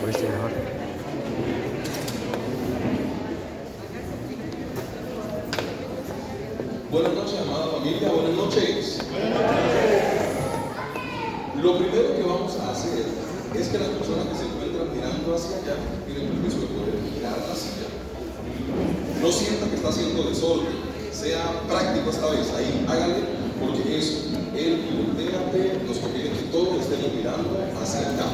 por este grabador. Buenas noches, amada familia, buenas noches. Lo primero que vamos a hacer es que las personas que se encuentran mirando hacia allá tienen permiso de poder mirar hacia allá. No sienta que está haciendo desorden, sea práctico esta vez, ahí hágale, porque eso, él volteate, nos conviene que todos estemos mirando hacia acá.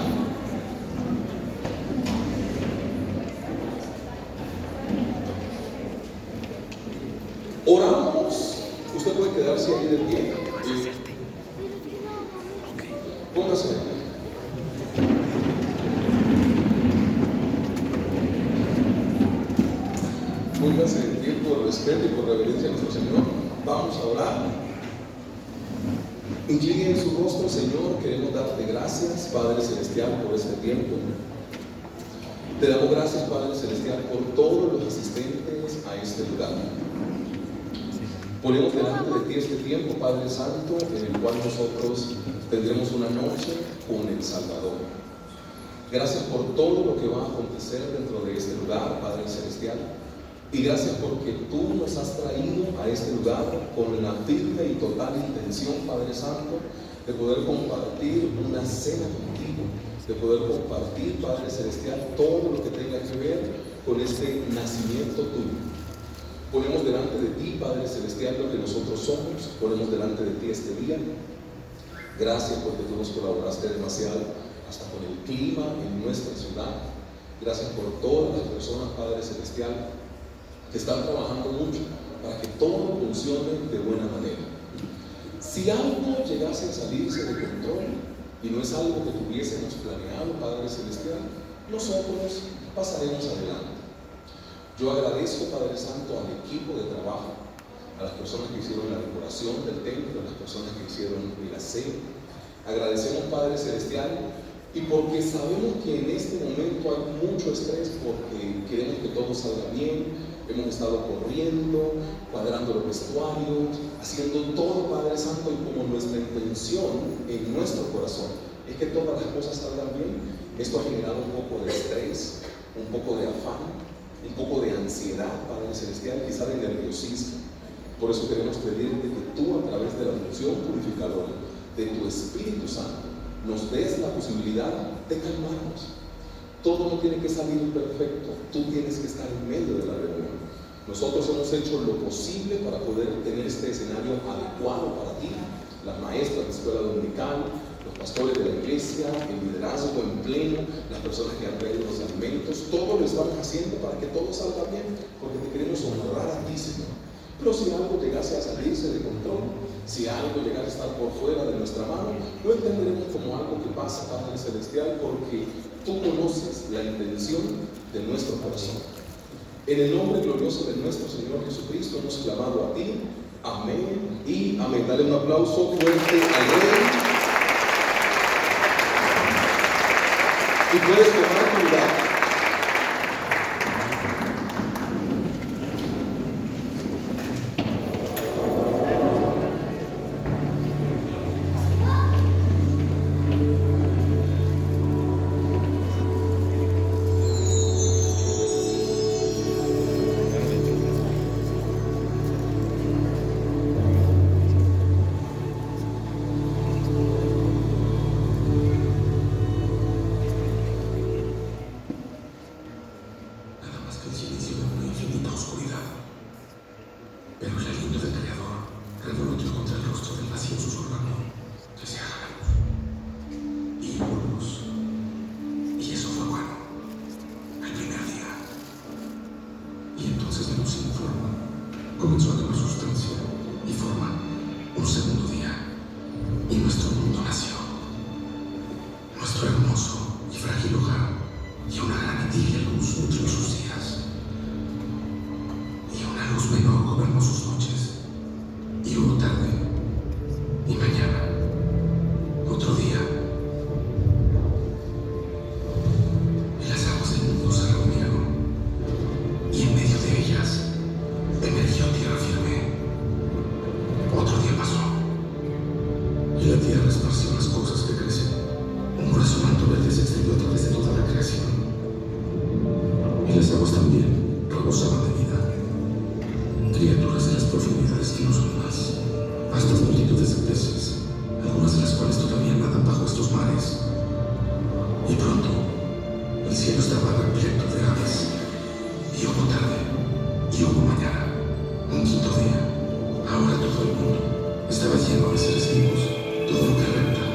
Oramos, usted puede quedarse ahí de pie. Póngase de pie. Póngase de pie por respeto y por reverencia a nuestro Señor. Vamos a orar. Incline en su rostro, Señor, queremos darte gracias, Padre Celestial, por este tiempo. Te damos gracias, Padre Celestial, por todos los asistentes a este lugar. Ponemos delante de ti este tiempo, Padre Santo, en el cual nosotros tendremos una noche con el Salvador. Gracias por todo lo que va a acontecer dentro de este lugar, Padre Celestial. Y gracias porque tú nos has traído a este lugar con la firme y total intención, Padre Santo, de poder compartir una cena contigo, de poder compartir, Padre Celestial, todo lo que tenga que ver con este nacimiento tuyo. Ponemos delante de ti, Padre Celestial, lo que nosotros somos, ponemos delante de ti este día. Gracias porque tú nos colaboraste demasiado, hasta con el clima en nuestra ciudad. Gracias por todas las personas, Padre Celestial, que están trabajando mucho para que todo funcione de buena manera. Si algo llegase a salirse de control y no es algo que tuviésemos planeado, Padre Celestial, nosotros pasaremos adelante. Yo agradezco, Padre Santo, al equipo de trabajo, a las personas que hicieron la decoración del templo, a las personas que hicieron el aseo. Agradecemos, Padre Celestial, y porque sabemos que en este momento hay mucho estrés, porque queremos que todo salga bien. Hemos estado corriendo, cuadrando los vestuarios, haciendo todo, Padre Santo, y como nuestra intención en nuestro corazón es que todas las cosas salgan bien, esto ha generado un poco de estrés, un poco de afán, un poco de ansiedad, Padre Celestial, quizá de nerviosismo. Por eso queremos pedirte que tú, a través de la unción purificadora de tu Espíritu Santo, nos des la posibilidad de calmarnos. Todo no tiene que salir perfecto, tú tienes que estar en medio de la reunión. Nosotros hemos hecho lo posible para poder tener este escenario adecuado para ti, las maestras de escuela dominical, los pastores de la iglesia, el liderazgo en pleno, las personas que han traído los alimentos, todo lo estamos haciendo para que todo salga bien, porque te queremos honrar a ti, Señor. Pero si algo llegase a salirse de control, si algo llegase a estar por fuera de nuestra mano, lo entenderemos como algo que pasa, Padre Celestial, porque tú conoces la intención de nuestro corazón. En el nombre glorioso de nuestro Señor Jesucristo hemos clamado a ti. Amén y amén. Dale un aplauso fuerte a Él. Y puedes tomar tu lugar. Comenzó a tomar sustancia y forma un segundo día, y nuestro mundo nació. Nuestro hermoso y frágil hogar, y una gran y tibia luz nutrió sus días, y una luz menor gobernó sus noches, y hubo tarde y mañana, otro día, y las aguas del mundo se reunieron, y en medio de ellas emergió tierra firme. aquellas aguas también rebosaban de vida. Criaturas de las profundidades que no son más, vastas multitudes de peces, algunas de las cuales todavía nadan bajo estos mares. Y pronto, el cielo estaba repleto de aves. Y hubo tarde, y hubo mañana, un quinto día. Ahora todo el mundo estaba lleno de seres vivos, todo lo que repta,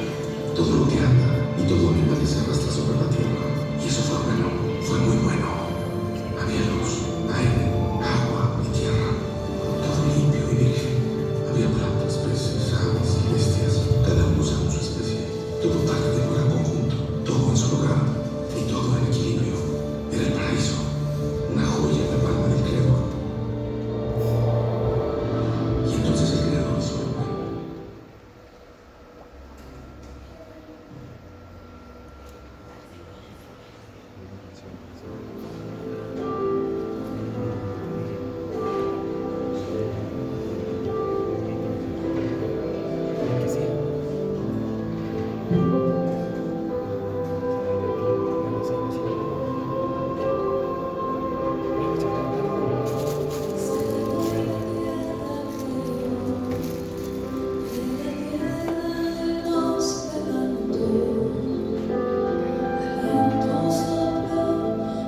todo lo que anda y todo animal que se arrastra sobre la tierra. Y eso fue bueno, fue muy bueno. Había luz, aire, agua y tierra, todo limpio y virgen. Había plantas, peces, aves y bestias, cada uno según su especie, todo parte de un gran conjunto, todo en su lugar y todo en equilibrio. Era el paraíso, una joya en la palma del Creador. Y entonces el Creador hizo el hombre.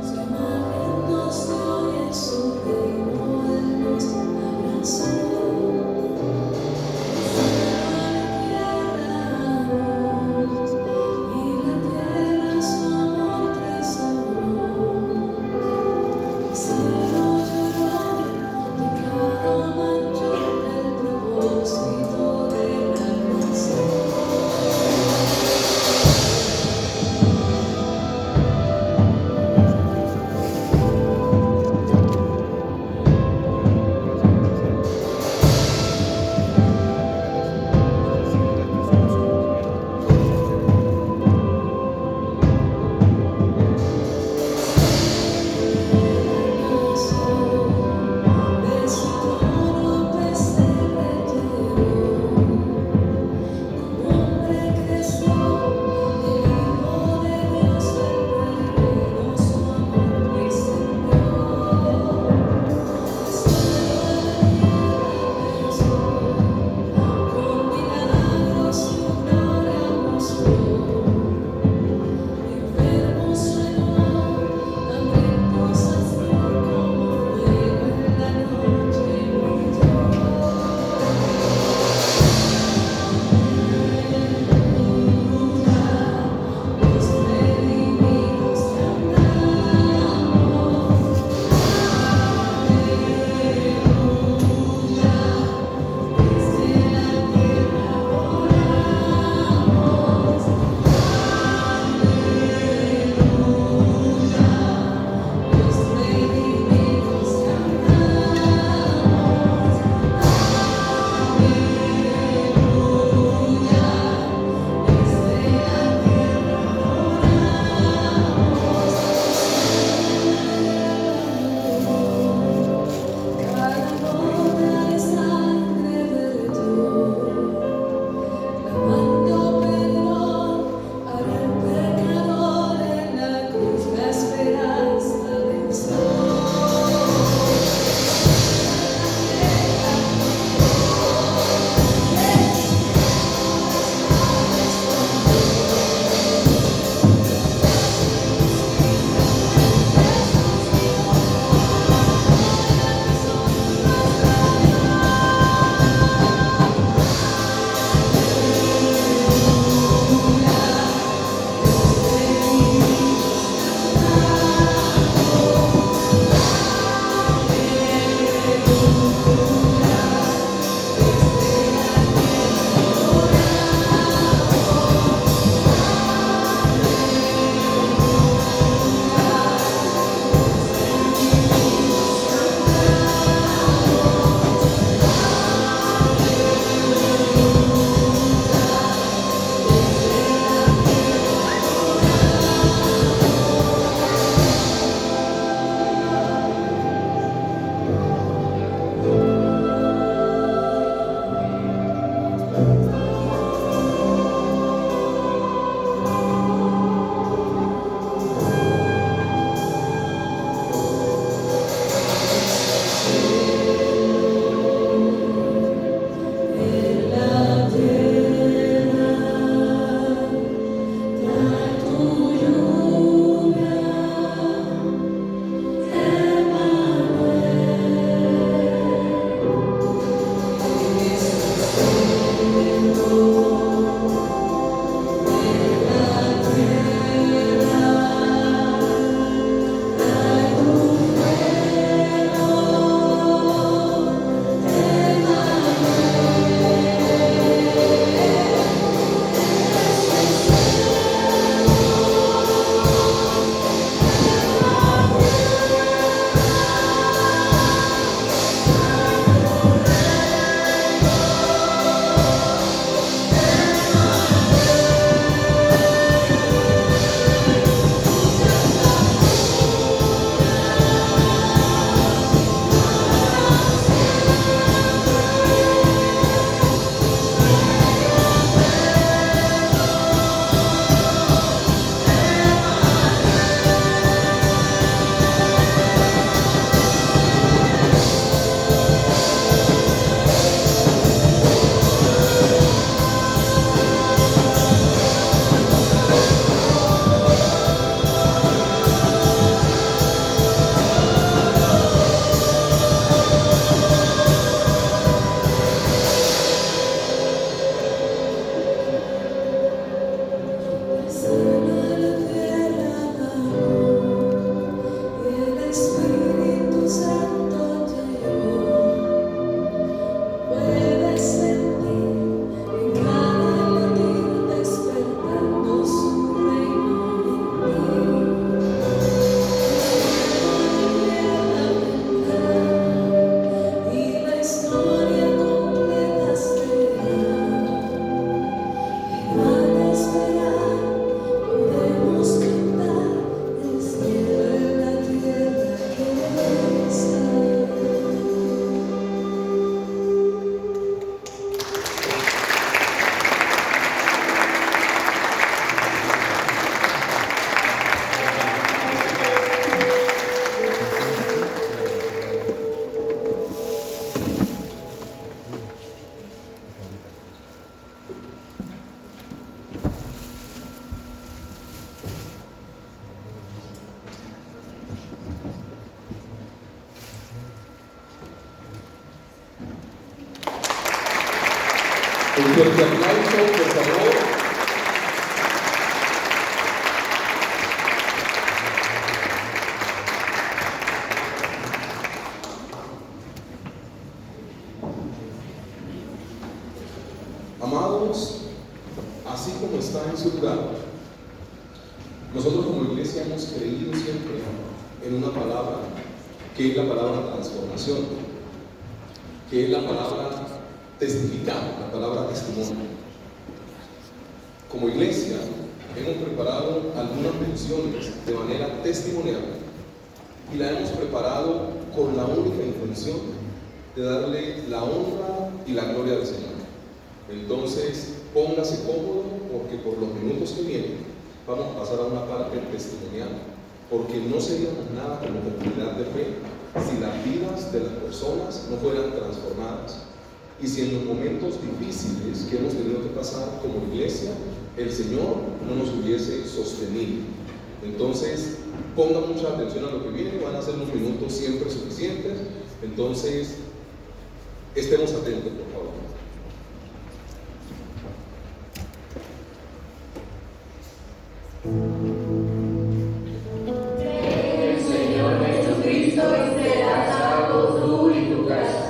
Se Un fuerte aplauso, por favor. Amados, así como está en su lugar, nosotros como iglesia hemos creído siempre en una palabra, que es la palabra transformación, que es la palabra testificar, la palabra testimonio. Como iglesia hemos preparado algunas menciones de manera testimonial y la hemos preparado con la única intención de darle la honra y la gloria al Señor. Entonces, póngase cómodo porque por los minutos que vienen vamos a pasar a una parte testimonial, porque no seríamos nada como comunidad de fe si las vidas de las personas no fueran transformadas y si en los momentos difíciles que hemos tenido que pasar como iglesia, el Señor no nos hubiese sostenido. Entonces, ponga mucha atención a lo que viene, van a ser unos minutos siempre suficientes, entonces estemos atentos, por favor. El Señor Jesucristo y será salvo tú y tu casa.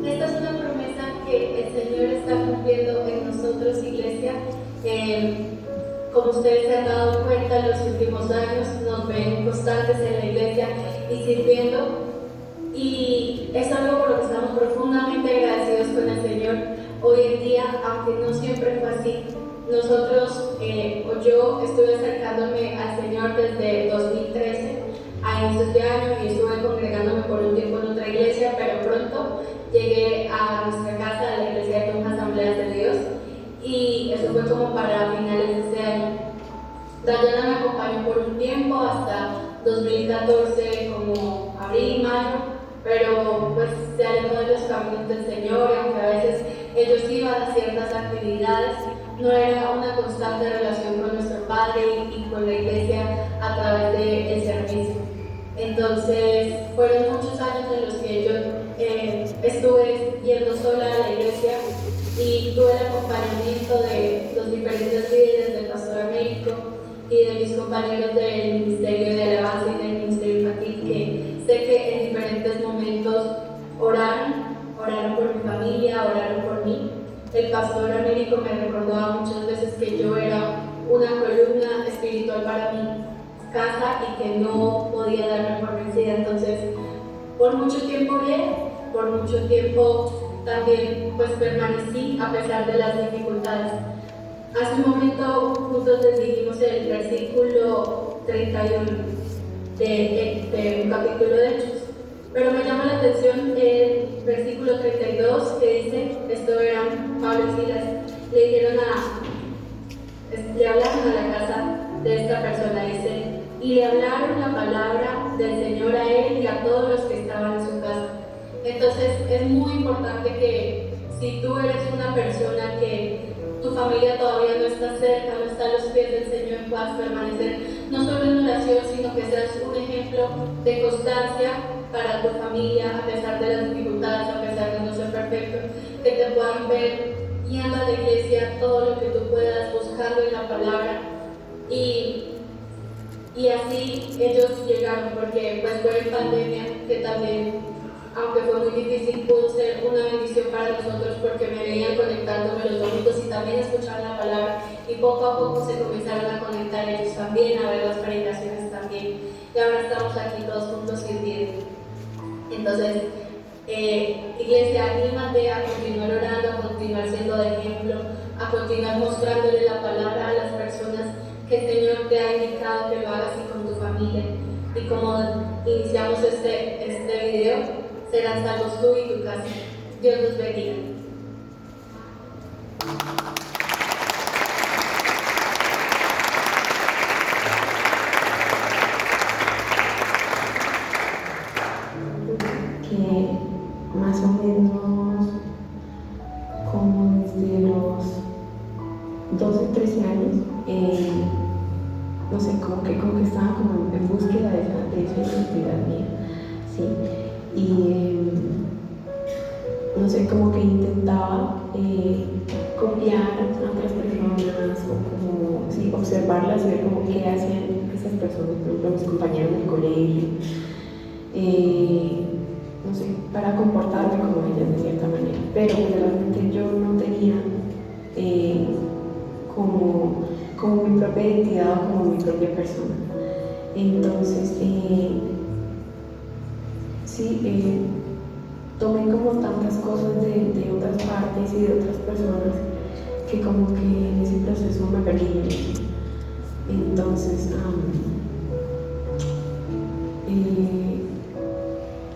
Esta es una promesa que el Señor está cumpliendo en nosotros, iglesia. Como ustedes se han dado cuenta, en los últimos años nos ven constantes en la iglesia y sirviendo. Y es algo por lo que estamos profundamente agradecidos con el Señor hoy en día, aunque no siempre fue así. Nosotros, o yo, estuve acercándome al Señor desde 2013 a inicios de año y estuve congregándome por un tiempo en otra iglesia, pero pronto llegué a nuestra casa, a la iglesia de Tunja Asambleas de Dios, y eso fue como para finales de este año. Dayana me acompañó por un tiempo hasta 2014, como abril, mayo, pero pues se alejó de los caminos del Señor, aunque a veces ellos iban a ciertas actividades, no era una constante relación con nuestro Padre y con la iglesia a través del servicio. Entonces, fueron muchos años en los que yo estuve yendo sola a la iglesia y tuve el acompañamiento de los diferentes líderes del Pastor Américo y de mis compañeros del Ministerio de Alabanza y del Ministerio Infantil, que sé que en diferentes momentos oraron por mi familia, oraron por mí. El Pastor Américo me recordaba muchas veces que yo era una columna espiritual para mi casa y que no podía darme por vencida. Entonces, por mucho tiempo oré, por mucho tiempo también pues permanecí a pesar de las dificultades. Hace un momento juntos les dijimos el versículo 31 de un capítulo de Hechos, pero me llama la atención el versículo 32 que dice, esto eran Pablo y Silas, le hablaron a la casa de esta persona, dice, y le hablaron la palabra del Señor a él y a todos los que estaban en su casa. Entonces es muy importante que si tú eres una persona que tu familia todavía no está cerca, no está a los pies del Señor, puedas permanecer no solo en oración, sino que seas un ejemplo de constancia para tu familia, a pesar de las dificultades, a pesar de no ser perfecto, que te puedan ver yendo a la iglesia todo lo que tú puedas, buscando en la palabra. Y así ellos llegaron, porque pues fue en pandemia que también, aunque fue muy difícil, pudo ser una bendición para nosotros porque me veían conectándome los domingos y también escuchaban la palabra, y poco a poco se comenzaron a conectar ellos también, a ver las predicaciones también, y ahora estamos aquí todos juntos sirviendo. Entonces, iglesia, anímate a continuar orando, a continuar siendo de ejemplo, a continuar mostrándole la palabra a las personas que el Señor te ha indicado que lo hagas y con tu familia. Y como iniciamos este video, serán salvos tú y tu casa. Dios los bendiga. Que más o menos como desde los 12, 13 años, no sé, como que estaba como en búsqueda de esa identidad mía, ¿sí? Y no sé, como que intentaba copiar a otras personas o como, sí, observarlas y ver como qué hacen esas personas, por ejemplo, mis compañeros del colegio, no sé, para comportarme como ellas de cierta manera, pero pues realmente yo no tenía como mi propia identidad o como mi propia persona. Entonces, sí, tomé como tantas cosas de otras partes y de otras personas que como que en ese proceso me perdí. Entonces,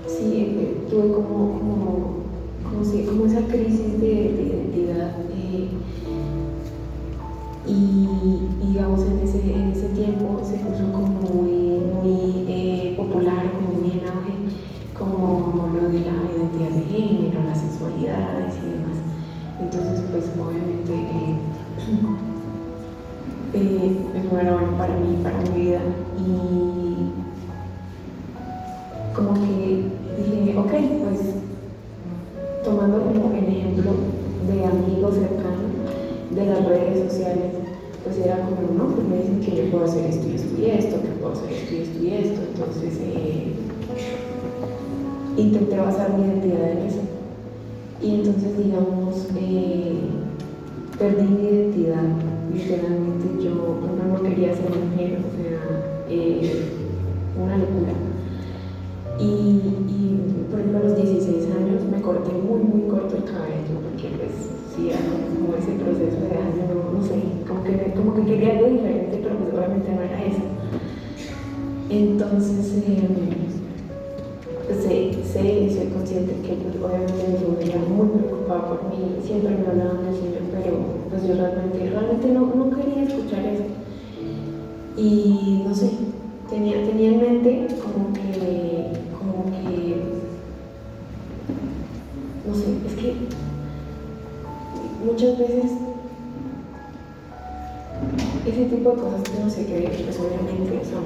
sí, tuve como esa crisis de identidad y digamos en ese tiempo se puso como muy popular, como muy en auge, como lo de la identidad de género, las sexualidades y demás. Entonces, pues obviamente eso era bueno para mí, para mi vida, y como que dije, ok, pues tomando como el ejemplo de amigos cercanos de las redes sociales, pues era como, no, pues me dicen que yo puedo hacer esto y esto y esto, que puedo hacer esto y esto y esto, entonces intenté basar mi identidad en eso. Y entonces, digamos, perdí mi identidad. Literalmente yo no quería ser mujer, o sea, una locura. Y por ejemplo, a los 16 años me corté muy corto el cabello, porque pues sí, era como ese proceso de año, no sé, como que quería algo diferente, pero pues obviamente no era eso. Entonces, soy consciente que pues, obviamente mi familia era muy preocupada por mí, siempre me hablaban del Señor, pero pues yo realmente no quería escuchar eso. Y no sé, tenía en mente como que, no sé, es que muchas veces ese tipo de cosas que uno se cree, pues obviamente son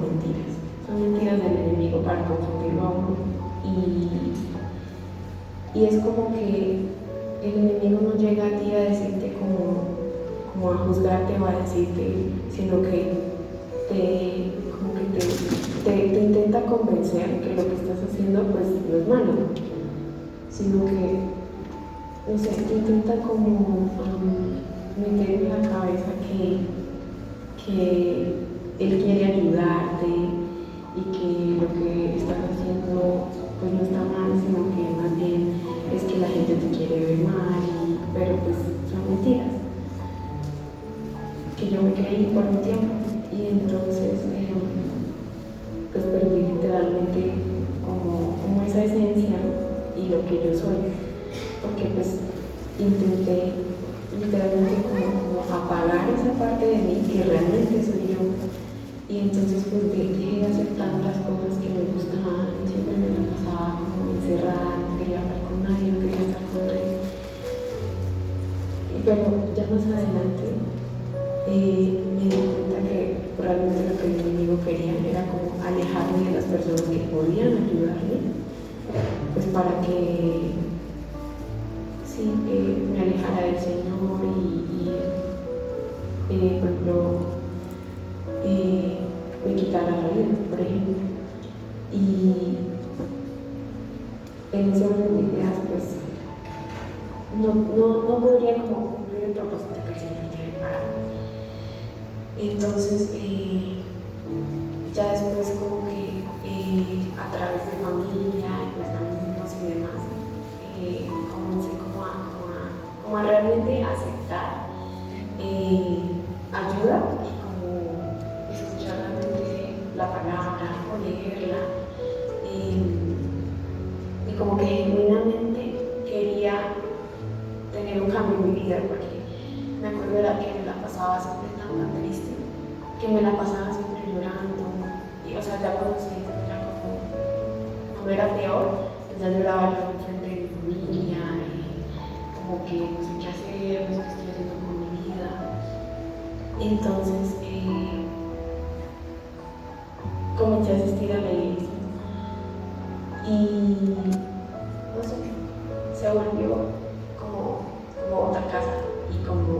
mentiras del enemigo para confundirlo a uno. Y es como que el enemigo no llega a ti a decirte como a juzgarte o a decirte, sino que te intenta convencer que lo que estás haciendo pues no es malo, sino que, no sé, te intenta como meter en la cabeza que él quiere ayudarte y que lo que estás haciendo pues no está mal, sino que más bien es que la gente te quiere ver mal, pero pues son mentiras que yo me creí por un tiempo. Y entonces pues perdí literalmente como esa esencia y lo que yo soy, porque pues intenté literalmente como apagar esa parte de mí que realmente soy yo. Y entonces pues dejé de hacer tantas cosas que me gustaban, siempre me la pasaba como encerrada, no quería hablar con nadie, no quería estar con nadie. Pero ya más adelante me di cuenta que realmente lo que el enemigo quería era como alejarme de las personas que podían ayudarme, pues para que sí, me alejara del Señor y por ejemplo, me quitara la vida, por ejemplo. Y en ese orden de ideas, pues no podría como cumplir el propósito que el Señor tiene para mí. Entonces, ya después como que a través de familia, pues amigos y demás, comencé como a realmente aceptar ayuda y como escuchar realmente la palabra o leerla, y como que genuinamente quería tener un cambio en mi vida, porque me acuerdo que me la pasaba siempre tan triste, que me la pasaba siempre llorando, y o sea, ya cuando se era como era peor, pues ya lloraba yo frente de mi familia, como que no sé qué hacer, no sé qué estoy haciendo con mi vida. Entonces comencé a asistir a la iglesia y no sé, se volvió como otra casa y como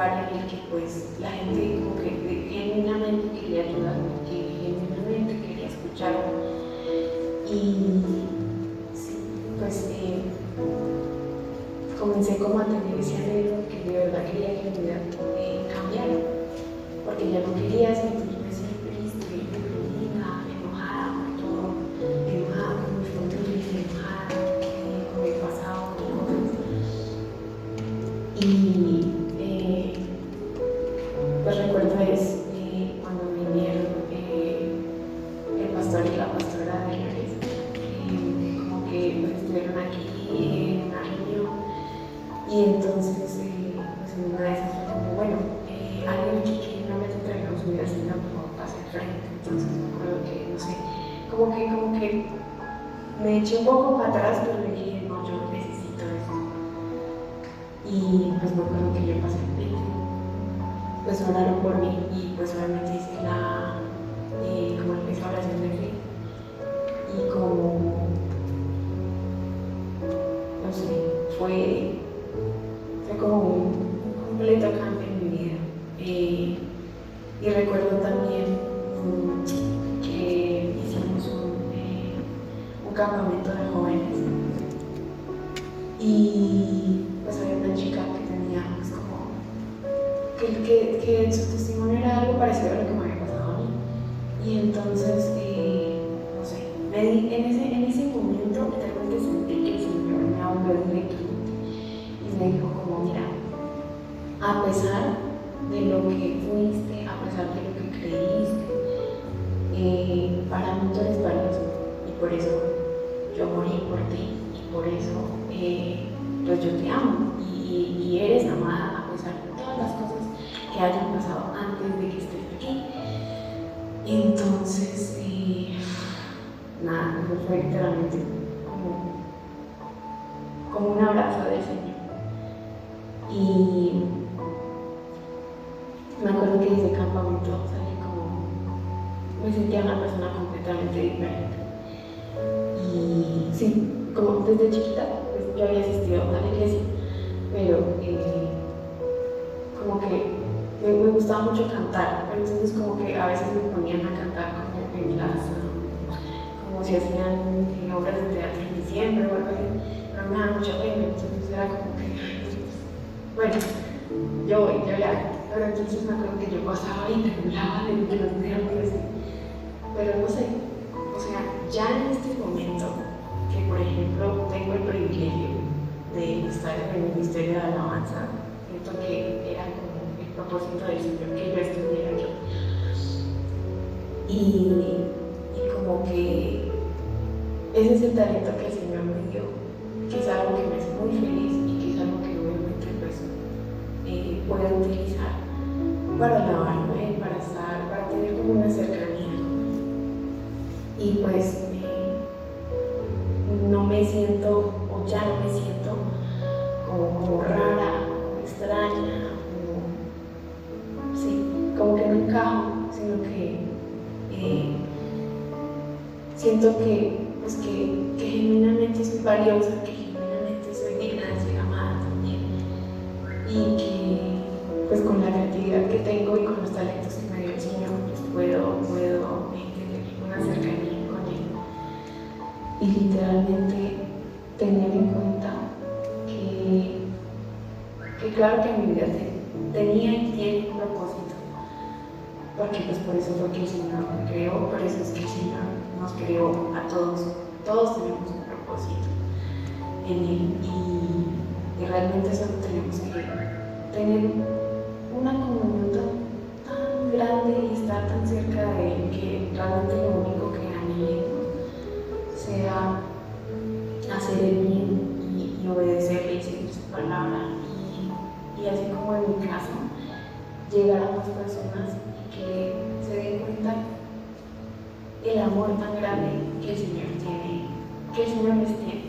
lugar en el que pues la gente como que genuinamente quería ayudarme, que genuinamente quería escucharme. Y sí, pues comencé como a tener ese anhelo que de verdad quería que mi vida cambiara, porque ya no quería sentirme siempre triste, deprimida, enojada por todo, enojada con mi familia, enojada con mi pasado, con cosas. Y pues recuerdo cuando vinieron el pastor y la pastora de la iglesia, como que pues, estuvieron aquí en una reunión, y entonces pues en una de esas fue como, bueno, alguien aquí que no me entregó su vida así, no puedo pasar frente. Entonces me acuerdo que, no sé, como que me eché un poco para atrás, pero le dije, no, yo necesito eso. Y pues me acuerdo que yo pasé frente, pues oraron por mí, y pues obviamente hice como esa oración de fe, y como, no sé, fue como un completo cambio en mi vida. Y recuerdo también que hicimos un campamento de jóvenes, y pues había una chica que tenía pues como que su testimonio era algo parecido a lo que me había pasado a mí. Y entonces, no sé, en ese momento realmente sentí que el Señor me habló directamente y me dijo como, mira, a pesar de lo que fuiste, a pesar de lo que creíste, para mí tú eres valioso, y por eso yo morí por ti, y por eso pues yo te amo, y eres amada a pesar de todas las cosas que hayan pasado antes de que estés aquí. Entonces, nada, fue literalmente como un abrazo del Señor. Y me acuerdo que desde el campamento salí me sentía una persona completamente diferente. Y sí, como desde chiquita, pues yo había asistido a la iglesia, pero como que me gustaba mucho cantar, entonces como que a veces me ponían a cantar como si hacían obras de teatro en diciembre o algo así, pero me daba mucha pena, entonces era como que, bueno, yo ya, pero entonces me acuerdo que yo pasaba y temblaba de los nervios, pero no sé, o sea, ya en este momento, que por ejemplo tengo el privilegio de estar en el Ministerio de Alabanza, siento que era como el propósito del Señor que yo estuviera aquí. Y como que ese es el talento que el Señor me dio, que es algo que me hace muy feliz, y que es algo que obviamente pues puedo utilizar para alabarme, para tener como una cercanía. Y pues no me siento, o ya no me siento como rara, como extraña, como que no encajo, sino que siento que genuinamente soy valiosa, que genuinamente soy digna de ser amada también, y que pues con la creatividad que tengo y con los talentos que me dio el Señor, pues puedo tener una cercanía con Él, y literalmente tener en cuenta que claro que mi vida tenía y tiene un propósito, porque pues por eso fue que el Señor me creó, por eso es que el Señor nos creó a todos tenemos un propósito en Él, y realmente solo tenemos que tener una comunión tan grande y estar tan cerca de Él, que realmente lo único que anhelemos sea hacer el bien y obedecerle y seguir su palabra, y así como en mi caso, llegar a más personas y que se den cuenta el amor tan grande que el Señor tiene, que el Señor les tiene.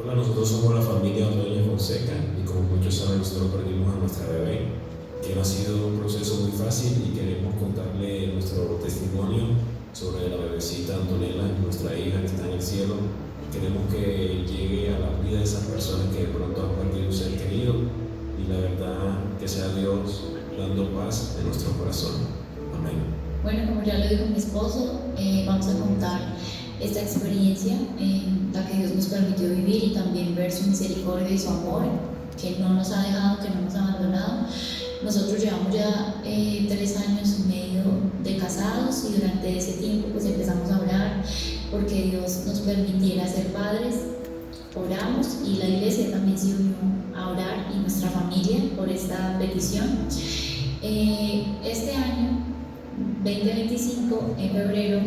Hola, nosotros somos la familia Ordóñez Fonseca, y como muchos saben, nosotros perdimos a nuestra bebé, que ha sido un proceso muy fácil y queremos contarle nuestro testimonio sobre la bebecita Antonella, nuestra hija que está en el cielo. Queremos que llegue a la vida de esas personas que de pronto han perdido un ser querido y la verdad que sea Dios dando paz en nuestro corazón. Amén. Bueno, como ya lo dijo mi esposo, vamos a contar esta experiencia en la que Dios nos permitió vivir y también ver su misericordia y su amor, que no nos ha dejado, que no nos ha abandonado. Nosotros llevamos ya 3 años y medio de casados y durante ese tiempo pues empezamos a orar porque Dios nos permitiera ser padres. Oramos y la iglesia también se unió a orar y nuestra familia por esta petición. Este año 2025, en febrero,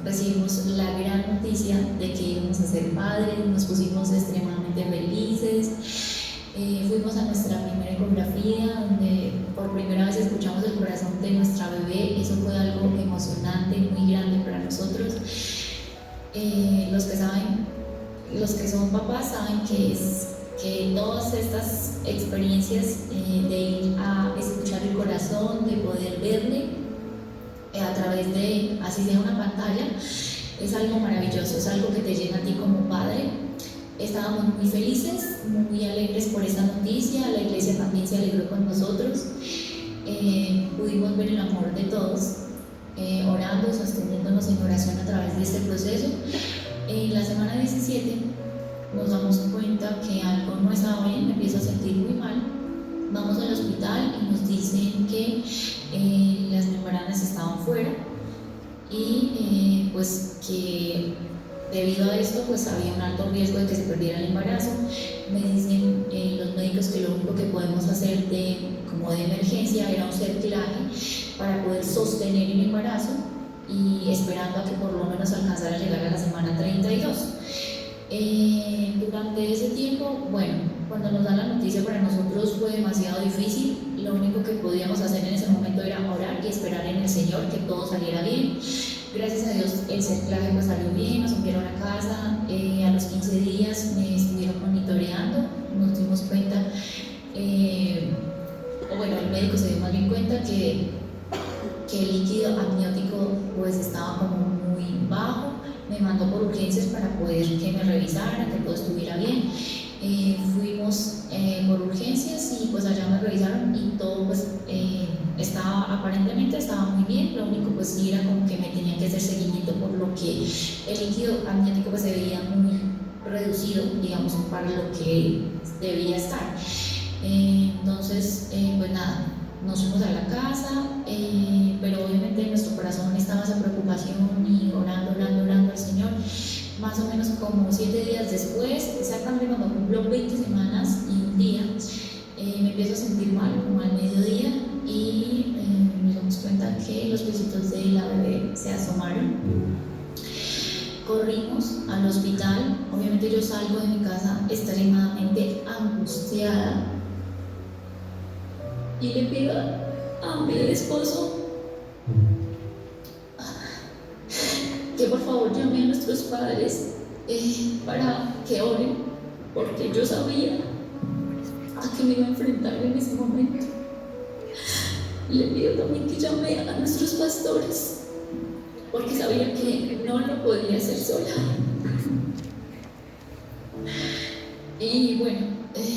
recibimos la gran noticia de que íbamos a ser padres. Nos pusimos extremadamente felices. Fuimos a nuestra primera ecografía donde por primera vez escuchamos el corazón de nuestra bebé. Eso fue algo emocionante, muy grande para nosotros. Los que son papás saben que todas estas experiencias de ir a escuchar el corazón, de poder verle a través de, así sea una pantalla, es algo maravilloso, es algo que te llena a ti como padre. Estábamos muy felices, muy alegres por esta noticia. La iglesia también se alegró con nosotros. Pudimos ver el amor de todos, orando, sosteniéndonos en oración a través de este proceso. En la semana 17 nos damos cuenta que algo no estaba bien, me empiezo a sentir muy mal. Vamos al hospital y nos dicen que las membranas estaban fuera y pues que debido a esto pues había un alto riesgo de que se perdiera el embarazo. Me dicen los médicos que lo único que podemos hacer como de emergencia era un cerclaje para poder sostener el embarazo y esperando a que por lo menos alcanzara a llegar a la semana 32. Durante ese tiempo, bueno, cuando nos dan la noticia para nosotros fue demasiado difícil. Lo único que podíamos hacer en ese momento era orar y esperar en el Señor que todo saliera bien. Gracias a Dios el cerclaje pues salió bien, nos enviaron a casa. A los 15 días me estuvieron monitoreando, nos dimos cuenta, el médico se dio más bien cuenta que el líquido amniótico pues estaba como muy bajo. Me mandó por urgencias para poder que me revisaran, que todo estuviera bien. Fuimos por urgencias y pues allá me revisaron y todo pues aparentemente estaba muy bien. Lo único pues sí era como que me tenían que hacer seguimiento por lo que el líquido amniótico pues se veía muy reducido, digamos, para lo que debía estar. Entonces pues nada, nos fuimos a la casa, pero obviamente en nuestro corazón estaba esa preocupación y orando al Señor. Más o menos como 7 días después, exactamente cuando cumplo 20 semanas y un día, me empiezo a sentir mal, como al mediodía, y nos damos cuenta que los piecitos de la bebé se asomaron. Corrimos al hospital. Obviamente yo salgo de mi casa extremadamente angustiada y le pido a mi esposo que por favor llame a nuestros padres para que oren, porque yo sabía a qué me iba a enfrentar en ese momento. Le pido también que llame a nuestros pastores, porque sabía que no lo podía hacer sola. Y bueno,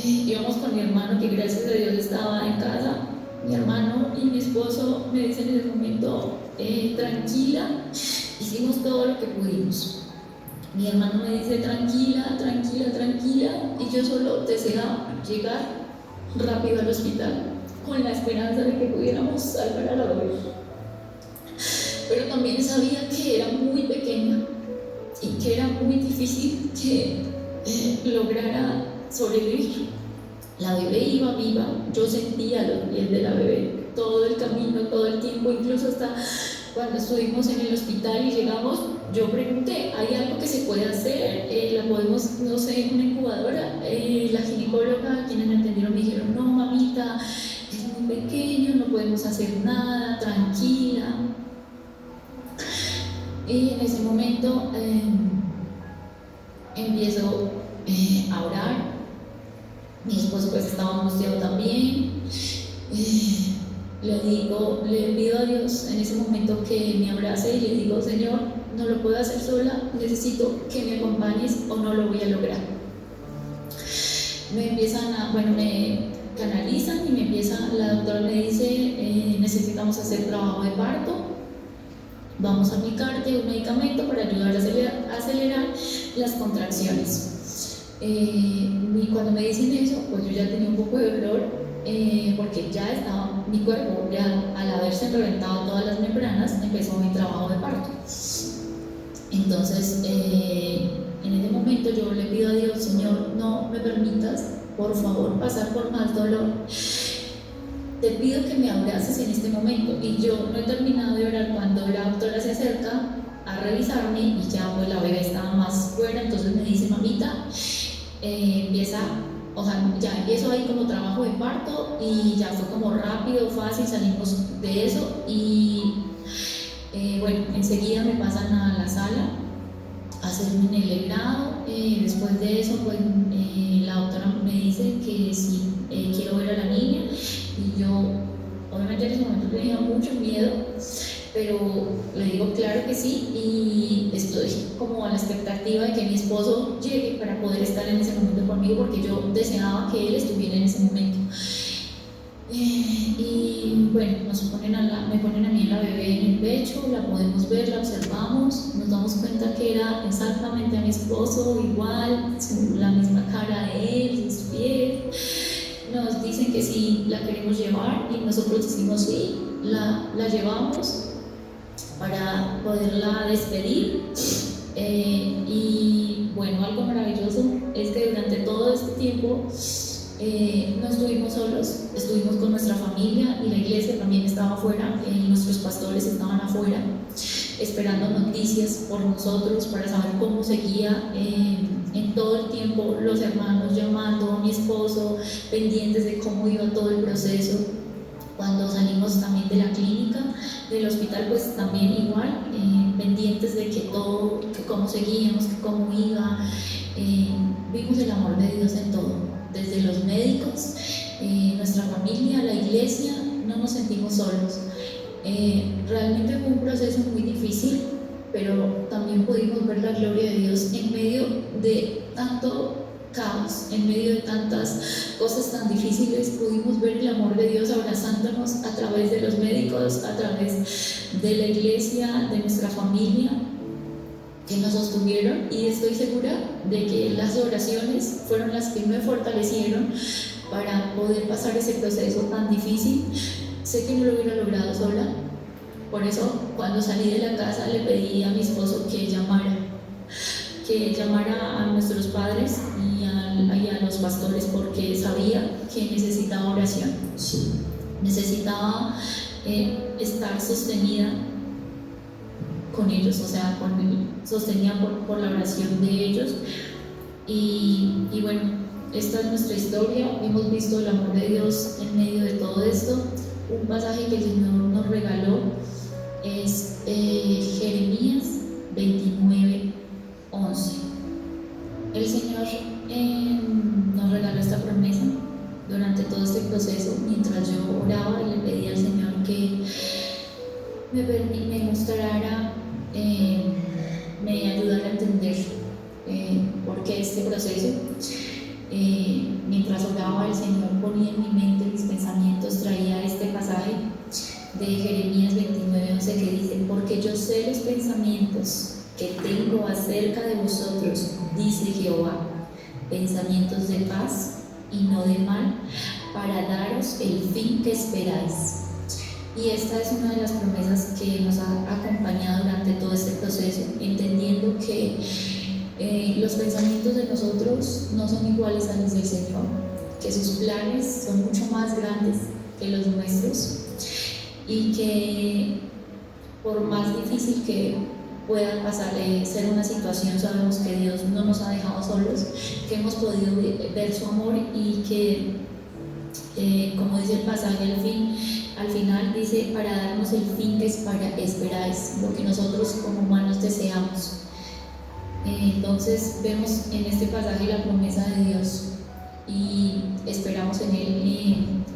íbamos con mi hermano, que gracias a Dios estaba en casa. Mi hermano y mi esposo me dicen en ese momento, tranquila, hicimos todo lo que pudimos. Mi hermano me dice, tranquila, y yo solo deseaba llegar rápido al hospital con la esperanza de que pudiéramos salvar a la bebé. Pero también sabía que era muy pequeña y que era muy difícil que lograra sobrevivir. La bebé iba viva, yo sentía los pies de la bebé todo el camino, todo el tiempo, incluso hasta cuando estuvimos en el hospital y llegamos, yo pregunté, ¿hay algo que se puede hacer? ¿La podemos, no sé, en una incubadora? La ginecóloga, quienes me atendieron, me dijeron, no, mamita, es muy pequeño, no podemos hacer nada, tranquila. Y en ese momento empiezo a orar. Mi esposo pues estaba angustiado también. le pido a Dios en ese momento que me abrace y le digo, Señor, no lo puedo hacer sola, necesito que me acompañes o no lo voy a lograr. Me canalizan y la doctora me dice, necesitamos hacer trabajo de parto, vamos a aplicarte un medicamento para ayudar a acelerar las contracciones. Y cuando me dicen eso, pues yo ya tenía un poco de dolor, porque ya estaba mi cuerpo, ya al haberse reventado todas las membranas, empezó mi trabajo de parto. Entonces, en ese momento yo le pido a Dios, Señor, no me permitas, por favor, pasar por más dolor. Te pido que me abraces en este momento. Y yo no he terminado de orar cuando la doctora se acerca a revisarme y ya pues la bebé estaba más fuera, entonces me dice, mamita, ya empiezo ahí como trabajo de parto y ya fue como rápido, fácil, salimos de eso y enseguida me pasan a la sala a hacerme un legrado. Después de eso pues la doctora me dice que si quiero ver a la niña y yo obviamente en ese momento tenía mucho miedo, pero le digo claro que sí y estoy como a la expectativa de que mi esposo llegue para poder estar en ese momento conmigo porque yo deseaba que él estuviera en ese momento. Y bueno, me ponen a mí la bebé en el pecho, la podemos ver, la observamos, nos damos cuenta que era exactamente a mi esposo, igual, la misma cara de él, sus pies. Nos dicen que sí la queremos llevar y nosotros decimos sí, la llevamos para poderla despedir. Y bueno, algo maravilloso es que durante todo este tiempo no estuvimos solos, estuvimos con nuestra familia y la iglesia también estaba afuera, nuestros pastores estaban afuera esperando noticias por nosotros para saber cómo seguía en todo el tiempo, los hermanos llamando a mi esposo, pendientes de cómo iba todo el proceso. Cuando salimos también de la clínica, del hospital, pues también igual, pendientes de que todo, que cómo seguíamos, que cómo iba. Vimos el amor de Dios en todo, desde los médicos, nuestra familia, la iglesia, no nos sentimos solos. Realmente fue un proceso muy difícil, pero también pudimos ver la gloria de Dios en medio de tanto caos, en medio de tantas cosas tan difíciles. Pudimos ver el amor de Dios abrazándonos a través de los médicos, a través de la iglesia, de nuestra familia, que nos sostuvieron, y estoy segura de que las oraciones fueron las que me fortalecieron para poder pasar ese proceso tan difícil. Sé que no lo hubiera logrado sola, por eso cuando salí de la casa le pedí a mi esposo que llamara a nuestros padres y a los pastores, porque sabía que necesitaba oración, necesitaba estar sostenida con ellos, o sea, sostenida por la oración de ellos. Y bueno, esta es nuestra historia. Hemos visto el amor de Dios en medio de todo esto. Un pasaje que el Señor nos regaló es Jeremías 29:11. El Señor nos regaló esta promesa durante todo este proceso, mientras yo oraba y le pedía al Señor que me mostrara, me ayudara a entender por qué este proceso. Mientras oraba, el Señor ponía en mi mente, mis pensamientos, traía este pasaje de Jeremías 29:11 que dice: porque yo sé los pensamientos que tengo acerca de vosotros, dice Jehová, pensamientos de paz y no de mal, para daros el fin que esperáis. Y esta es una de las promesas que nos ha acompañado durante todo este proceso, entendiendo que los pensamientos de nosotros no son iguales a los del Señor, que sus planes son mucho más grandes que los nuestros, y que por más difícil que pueda pasar ser una situación, sabemos que Dios no nos ha dejado solos, que hemos podido ver su amor, y que como dice el pasaje al final dice: para darnos el fin que esperáis, lo que nosotros como humanos deseamos. Entonces vemos en este pasaje la promesa de Dios y esperamos en Él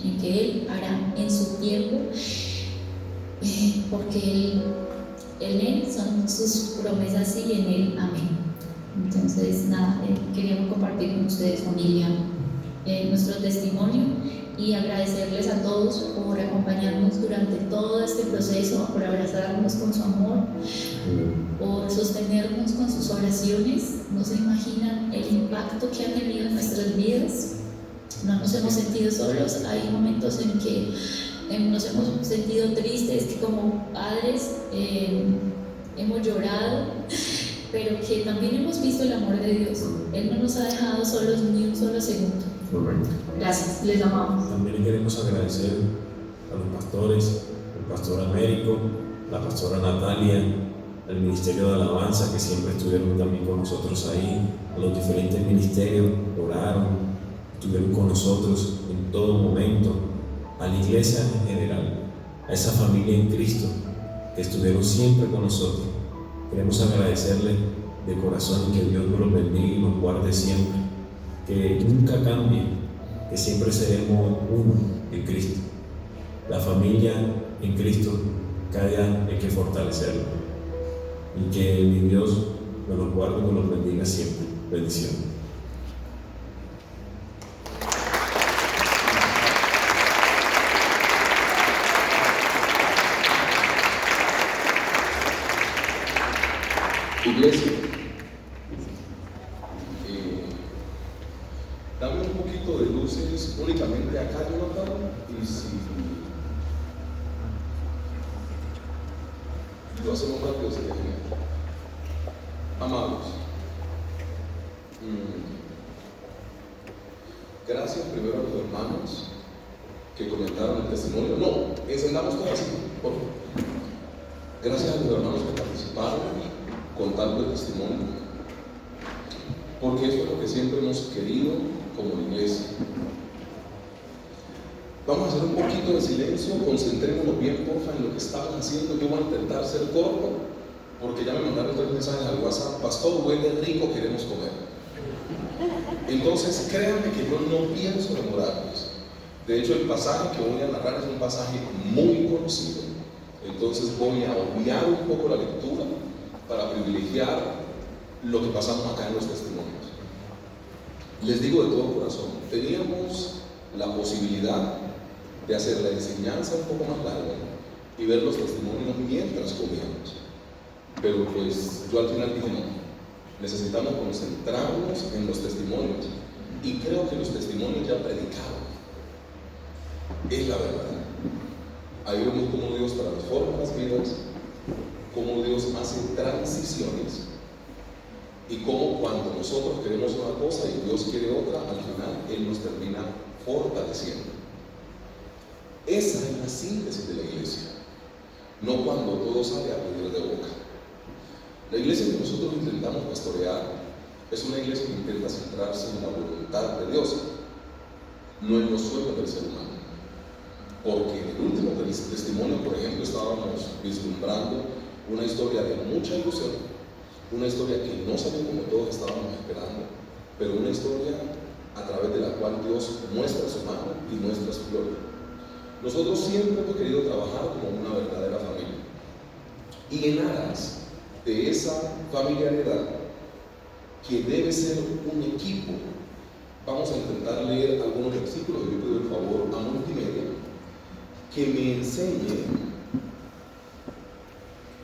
en que Él hará en su tiempo, porque en Él son sus promesas, sí, y en Él amén. Entonces, nada, queríamos compartir con ustedes, familia, nuestro testimonio y agradecerles a todos por acompañarnos durante todo este proceso, por abrazarnos con su amor, por sostenernos con sus oraciones. No se imaginan el impacto que han tenido en nuestras vidas. No nos hemos sentido solos. Hay momentos en que nos hemos sentido tristes, que como padres hemos llorado, pero que también hemos visto el amor de Dios. Él no nos ha dejado solos ni un solo segundo. Correcto. Gracias, les amamos. También queremos agradecer a los pastores, el pastor Américo, la pastora Natalia, al Ministerio de Alabanza, que siempre estuvieron también con nosotros ahí, a los diferentes ministerios, oraron, estuvieron con nosotros en todo momento, a la iglesia en general, a esa familia en Cristo, que estuvieron siempre con nosotros. Queremos agradecerles de corazón, que Dios nos los bendiga y nos guarde siempre, que nunca cambie, que siempre seremos uno en Cristo. La familia en Cristo, cada día hay que fortalecerla, y que mi Dios nos los guarde y nos los bendiga siempre. Bendiciones. Iglesia, dame un poquito de luces únicamente acá, Jonathan, y si lo hacemos rápido sería genial. Amados, gracias primero a los hermanos que comentaron el testimonio. No, encendamos todo así, por favor. Gracias a los hermanos que participaron contando el testimonio, porque eso es lo que siempre hemos querido como iglesia. Vamos a hacer un poquito de silencio, concentrémonos bien, porfa, en lo que estaban haciendo. Yo voy a intentar ser corto, porque ya me mandaron 3 mensajes al WhatsApp: pastor, huele rico, queremos comer. Entonces, créanme que yo no pienso demorarles. De hecho, el pasaje que voy a narrar es un pasaje muy conocido. Entonces voy a obviar un poco la lectura para privilegiar lo que pasamos acá en los testimonios. Les digo de todo corazón, teníamos la posibilidad de hacer la enseñanza un poco más larga y ver los testimonios mientras comíamos, pero pues yo al final dije no, necesitamos concentrarnos en los testimonios, y creo que los testimonios ya predicaron, es la verdad. Ahí vemos cómo Dios transforma las vidas, cómo Dios hace transiciones, y cómo cuando nosotros queremos una cosa y Dios quiere otra, al final Él nos termina fortaleciendo. Esa es la síntesis de la iglesia, no cuando todo sale a pedir de boca. La iglesia que nosotros intentamos pastorear es una iglesia que intenta centrarse en la voluntad de Dios, no en los sueños del ser humano. Porque en el último testimonio, por ejemplo, estábamos vislumbrando una historia de mucha ilusión, una historia que no salió como todos estábamos esperando, pero una historia a través de la cual Dios muestra su mano y muestra su gloria. Nosotros siempre hemos querido trabajar como una verdadera familia, y en aras de esa familiaridad que debe ser un equipo, vamos a intentar leer algunos versículos. Yo pido el favor a Multimedia que me enseñe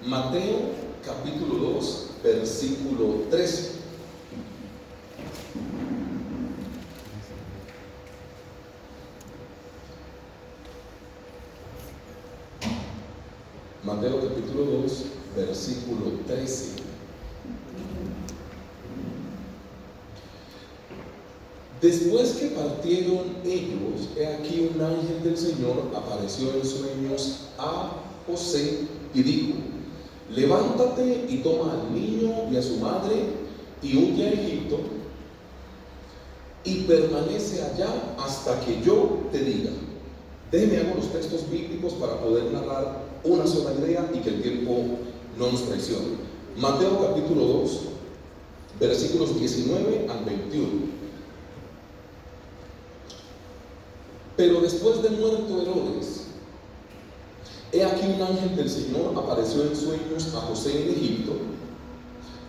Mateo capítulo 2, versículo 13. Mateo capítulo 2, versículo 13. Después que partieron ellos, he aquí un ángel del Señor apareció en sueños a José y dijo: levántate y toma al niño y a su madre y huye a Egipto y permanece allá hasta que yo te diga. Déjeme hago los textos bíblicos para poder narrar una sola idea y que el tiempo no nos traicione. Mateo capítulo 2, versículos 19 al 21. Pero después de muerto Herodes, he aquí un ángel del Señor apareció en sueños a José en Egipto,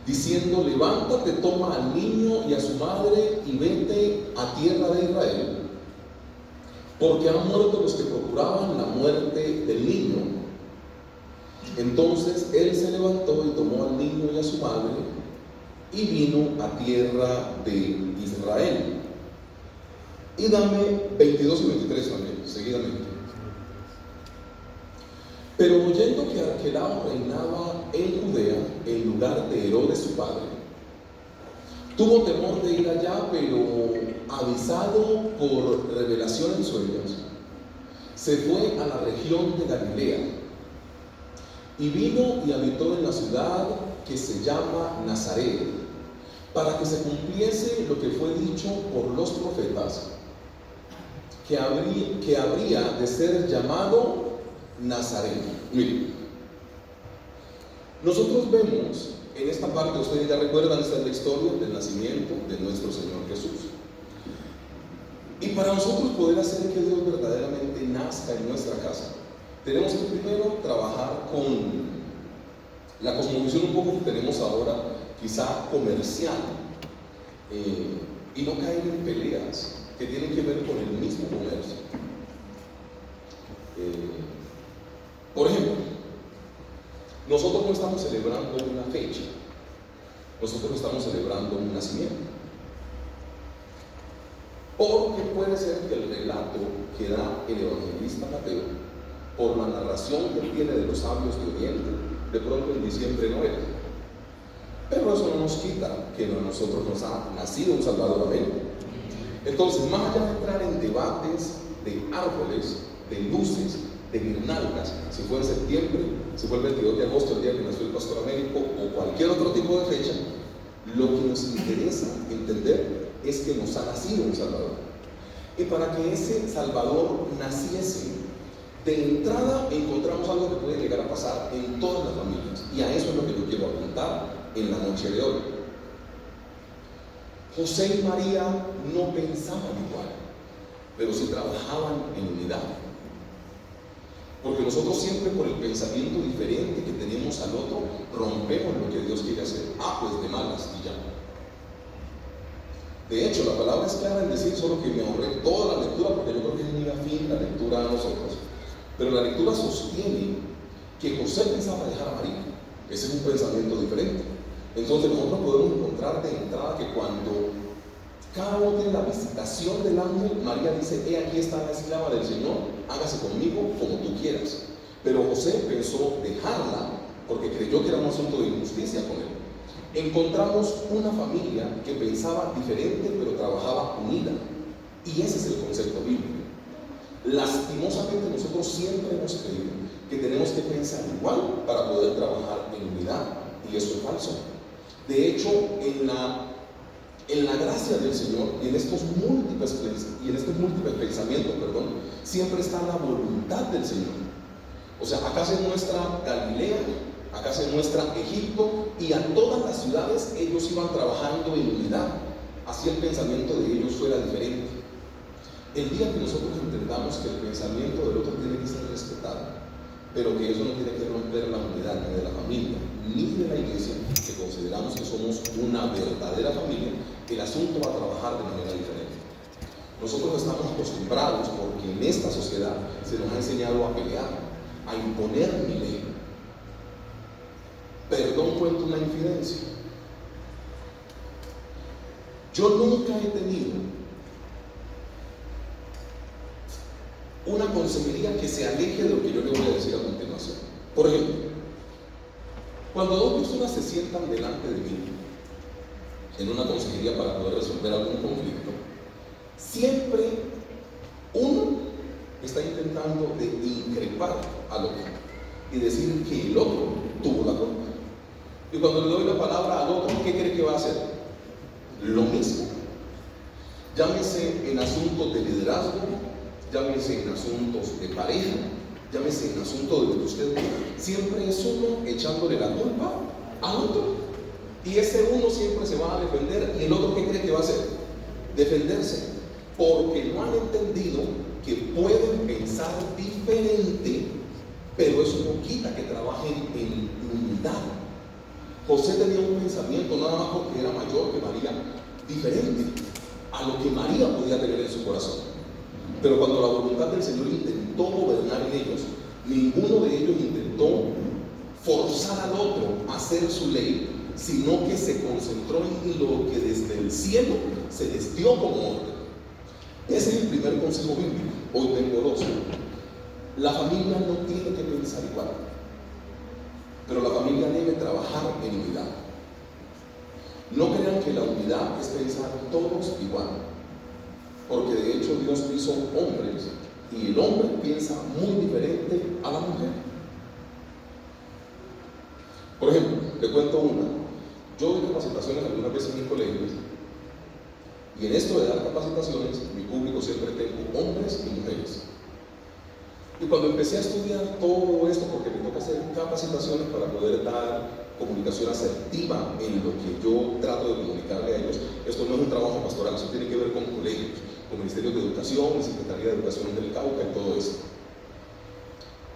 diciendo: levántate, toma al niño y a su madre y vete a tierra de Israel, porque han muerto los que procuraban la muerte del niño. Entonces él se levantó y tomó al niño y a su madre y vino a tierra de Israel. Y dame 22 y 23 también, seguidamente. Pero oyendo que Arquelao reinaba en Judea, en lugar de Herodes su padre, tuvo temor de ir allá, pero avisado por revelación en sueños, se fue a la región de Galilea y vino y habitó en la ciudad que se llama Nazaret, para que se cumpliese lo que fue dicho por los profetas, que habría de ser llamado Nazareno. Miren, nosotros vemos en esta parte, ustedes ya recuerdan, esta es la historia del nacimiento de nuestro Señor Jesús. Y para nosotros poder hacer que Dios verdaderamente nazca en nuestra casa, tenemos que primero trabajar con la cosmovisión un poco que tenemos ahora, quizá comercial, y no caer en peleas que tienen que ver con el mismo comercio. Por ejemplo, nosotros no estamos celebrando una fecha, nosotros estamos celebrando un nacimiento. Porque puede ser que el relato que da el evangelista Mateo, por la narración que tiene de los sabios de Oriente, de pronto en diciembre no era. Pero eso no nos quita que a nosotros nos ha nacido un Salvador. Amén. Entonces, más allá de entrar en debates de árboles, de luces, de guirnaldas, si fue en septiembre, si fue el 22 de agosto, el día que nació el Pastor Américo, o cualquier otro tipo de fecha, lo que nos interesa entender es que nos ha nacido un Salvador. Y para que ese Salvador naciese, de entrada encontramos algo que puede llegar a pasar en todas las familias, y a eso es lo que yo quiero apuntar en la noche de hoy. José y María no pensaban igual, pero sí trabajaban en unidad. Porque nosotros siempre, por el pensamiento diferente que tenemos al otro, rompemos lo que Dios quiere hacer. Pues de malas y ya. De hecho, la palabra es clara en decir solo que me ahorré toda la lectura, porque yo creo que es muy afín la lectura a nosotros. Pero la lectura sostiene que José pensaba dejar a María. Ese es un pensamiento diferente. Entonces nosotros podemos encontrar de entrada que cuando cada uno tiene la visitación del ángel, María dice: he aquí está la esclava del Señor, hágase conmigo como tú quieras. Pero José pensó dejarla porque creyó que era un asunto de injusticia con él. Encontramos una familia que pensaba diferente pero trabajaba unida, y ese es el concepto bíblico. Lastimosamente nosotros siempre hemos creído que tenemos que pensar igual para poder trabajar en unidad, y eso es falso. De hecho, en la gracia del Señor y en estos múltiples pensamientos, siempre está la voluntad del Señor. O sea, acá se muestra Galilea, acá se muestra Egipto, y a todas las ciudades ellos iban trabajando en unidad, así el pensamiento de ellos fuera diferente. El día que nosotros entendamos que el pensamiento del otro tiene que ser respetado, pero que eso no tiene que romper la unidad ni de la familia, ni de la iglesia, que consideramos que somos una verdadera familia, el asunto va a trabajar de manera diferente. Nosotros estamos acostumbrados, porque en esta sociedad se nos ha enseñado a pelear, a imponer mi ley. Perdón, cuento una infidencia. Yo nunca he tenido una consejería que se aleje de lo que yo le voy a decir a continuación. Por ejemplo, cuando dos personas se sientan delante de mí en una consejería para poder resolver algún conflicto, siempre uno está intentando de increpar al otro y decir que el otro tuvo la culpa. Y cuando le doy la palabra al otro, ¿qué cree que va a hacer? Lo mismo. Llámese en asuntos de liderazgo, llámese en asuntos de pareja, llámese en asuntos de lo que usted diga. Siempre es uno echándole la culpa al otro. Y ese uno siempre se va a defender. ¿Y el otro qué cree que va a hacer? Defenderse. Porque no han entendido que pueden pensar diferente, pero eso no quita que trabajen en unidad. José tenía un pensamiento, nada más porque era mayor que María, diferente a lo que María podía tener en su corazón. Pero cuando la voluntad del Señor intentó gobernar en ellos, ninguno de ellos intentó forzar al otro a hacer su ley, sino que se concentró en lo que desde el cielo se les dio como orden. Ese es el primer consejo bíblico. Hoy tengo dos. La familia no tiene que pensar igual, pero la familia debe trabajar en unidad. No crean que la unidad es pensar todos igual, porque de hecho Dios hizo hombres y el hombre piensa muy diferente a la mujer. Por ejemplo, te cuento una. Yo doy capacitaciones algunas veces en mis colegios, y en esto de dar capacitaciones, mi público siempre tengo hombres y mujeres. Y cuando empecé a estudiar todo esto, porque me toca hacer capacitaciones para poder dar comunicación asertiva en lo que yo trato de comunicarle a ellos, esto no es un trabajo pastoral, eso tiene que ver con colegios, con ministerios de educación, Secretaría de Educación del Cauca y todo esto.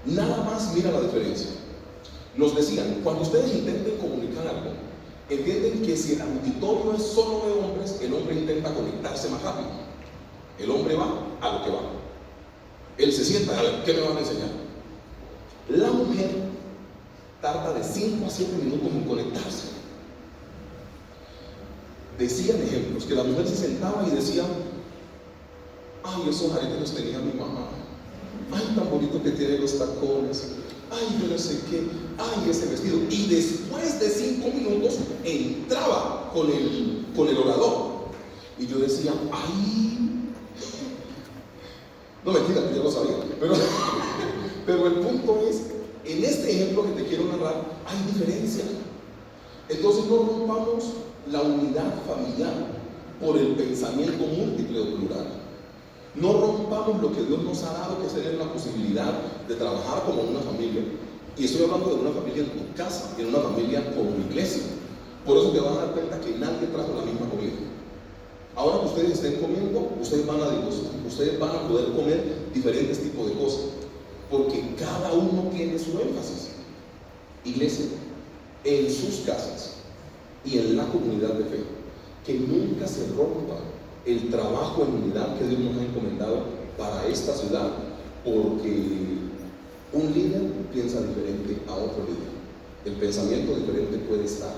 Nada más mira la diferencia. Nos decían, cuando ustedes intenten comunicar algo, entienden que si el auditorio es solo de hombres, el hombre intenta conectarse más rápido. El hombre va a lo que va. Él se sienta, a ver, ¿qué me van a enseñar? La mujer tarda de 5 a 7 minutos en conectarse. Decían ejemplos, que la mujer se sentaba y decía, ay, esos aretes los tenía mi mamá. Ay, tan bonito que tiene los tacones. Ay, yo no sé qué. Ay, ese vestido. Y después de 5 minutos entraba con el orador. Y yo decía, ay. No, mentira, que yo lo sabía. Pero el punto es, en este ejemplo que te quiero narrar, hay diferencia. Entonces no rompamos la unidad familiar por el pensamiento múltiple o plural. No rompamos lo que Dios nos ha dado, que es tener la posibilidad de trabajar como una familia. Y estoy hablando de una familia en tu casa, en una familia como iglesia. Por eso te vas a dar cuenta que nadie trajo la misma comida. Ahora que ustedes estén comiendo, ustedes van a poder comer diferentes tipos de cosas, porque cada uno tiene su énfasis. Iglesia, en sus casas y en la comunidad de fe, que nunca se rompa el trabajo en unidad que Dios nos ha encomendado para esta ciudad, porque un líder piensa diferente a otro líder. El pensamiento diferente puede estar,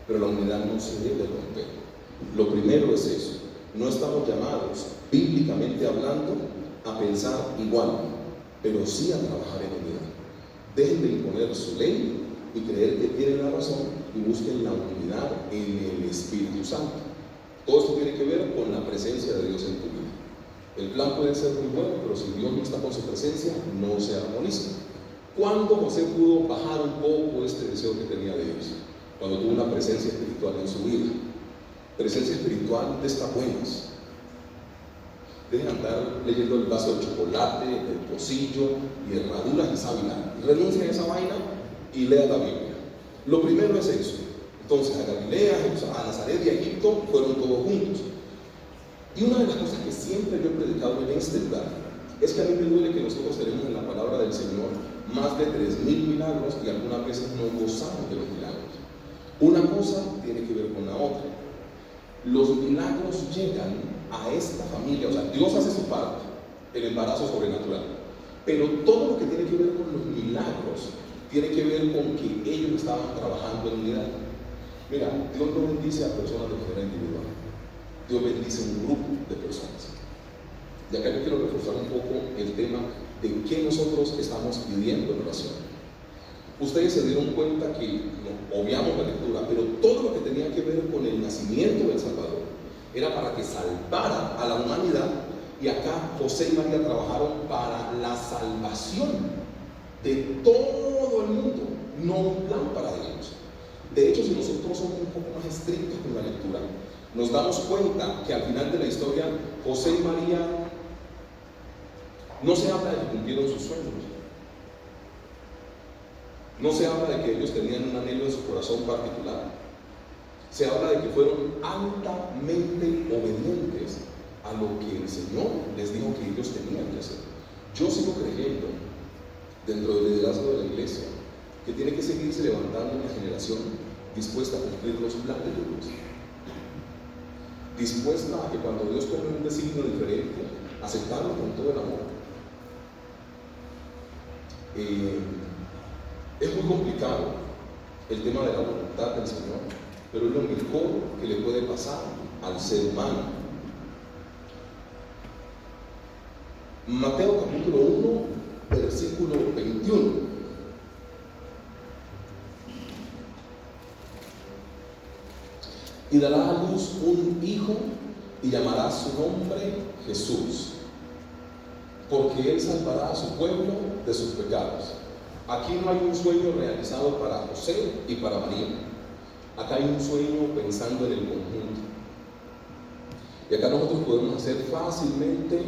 pero la unidad no se debe romper. Lo primero es eso. No estamos llamados, bíblicamente hablando, a pensar igual, pero sí a trabajar en unidad. Dejen de imponer su ley y creer que tienen la razón y busquen la unidad en el Espíritu Santo. Todo esto tiene que ver con la presencia de Dios en tu vida. El plan puede ser muy bueno, pero si Dios no está con su presencia, no se armoniza. ¿Cuándo José pudo bajar un poco este deseo que tenía de Dios? Cuando tuvo una presencia espiritual en su vida. Presencia espiritual de estas buenas. Dejen andar leyendo el vaso de chocolate, el pocillo y herraduras y sábila. Renuncien a esa vaina y lean la Biblia. Lo primero es eso. Entonces a Galilea, a Nazaret y a Egipto fueron todos juntos. Y una de las cosas que siempre yo he predicado en este lugar es que a mí me duele que nosotros tenemos en la palabra del Señor más de 3,000 milagros y algunas veces no gozamos de los milagros. Una cosa tiene que ver con la otra. Los milagros llegan a esta familia, o sea, Dios hace su parte, el embarazo sobrenatural, pero todo lo que tiene que ver con los milagros tiene que ver con que ellos estaban trabajando en unidad. Mira, Dios no bendice a personas de manera individual, Dios bendice a un grupo de personas. Y acá yo quiero reforzar un poco el tema de qué nosotros estamos pidiendo en oración. Ustedes se dieron cuenta que obviamos la lectura, pero todo lo que tenía que ver con el nacimiento del Salvador era para que salvara a la humanidad, y acá José y María trabajaron para la salvación de todo el mundo, no un plan para ellos. De hecho, si nosotros somos un poco más estrictos con la lectura, nos damos cuenta que al final de la historia, José y María, no se habla de que cumplieron sus sueños. No se habla de que ellos tenían un anhelo en su corazón particular. Se habla de que fueron altamente obedientes a lo que el Señor les dijo que ellos tenían que hacer. Yo sigo creyendo, dentro del liderazgo de la iglesia, que tiene que seguirse levantando una generación dispuesta a cumplir los planes de Dios, dispuesta a que cuando Dios tome un designio diferente, aceptarlo con todo el amor. Es muy complicado el tema de la voluntad del Señor, pero es lo mejor que le puede pasar al ser humano. Mateo capítulo 1, versículo 21. Y dará a luz un hijo y llamará su nombre Jesús, porque él salvará a su pueblo de sus pecados. Aquí no hay un sueño realizado para José y para María. Acá hay un sueño pensando en el conjunto. Y acá nosotros podemos hacer fácilmente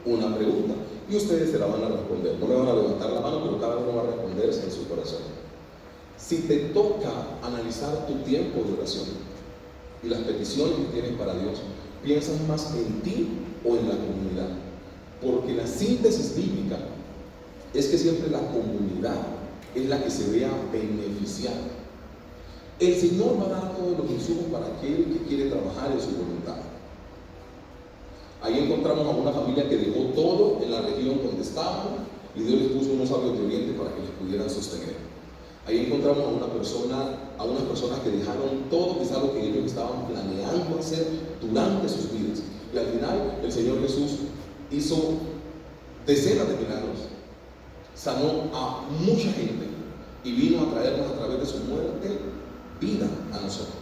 una pregunta y ustedes se la van a responder. No me van a levantar la mano, pero cada uno va a responderse en su corazón. Si te toca analizar tu tiempo de oración y las peticiones que tienes para Dios, ¿piensas más en ti o en la comunidad? Porque la síntesis bíblica es que siempre la comunidad es la que se vea beneficiada. El Señor va a dar todos los insumos para aquel que quiere trabajar en su voluntad. Ahí encontramos a una familia que dejó todo en la región donde estaban y Dios les puso unos sabios de oriente para que les pudieran sostener. Ahí encontramos a unas personas que dejaron todo, quizás lo que ellos estaban planeando hacer durante sus vidas. Y al final el Señor Jesús hizo decenas de milagros, sanó a mucha gente y vino a traernos a través de su muerte vida a nosotros.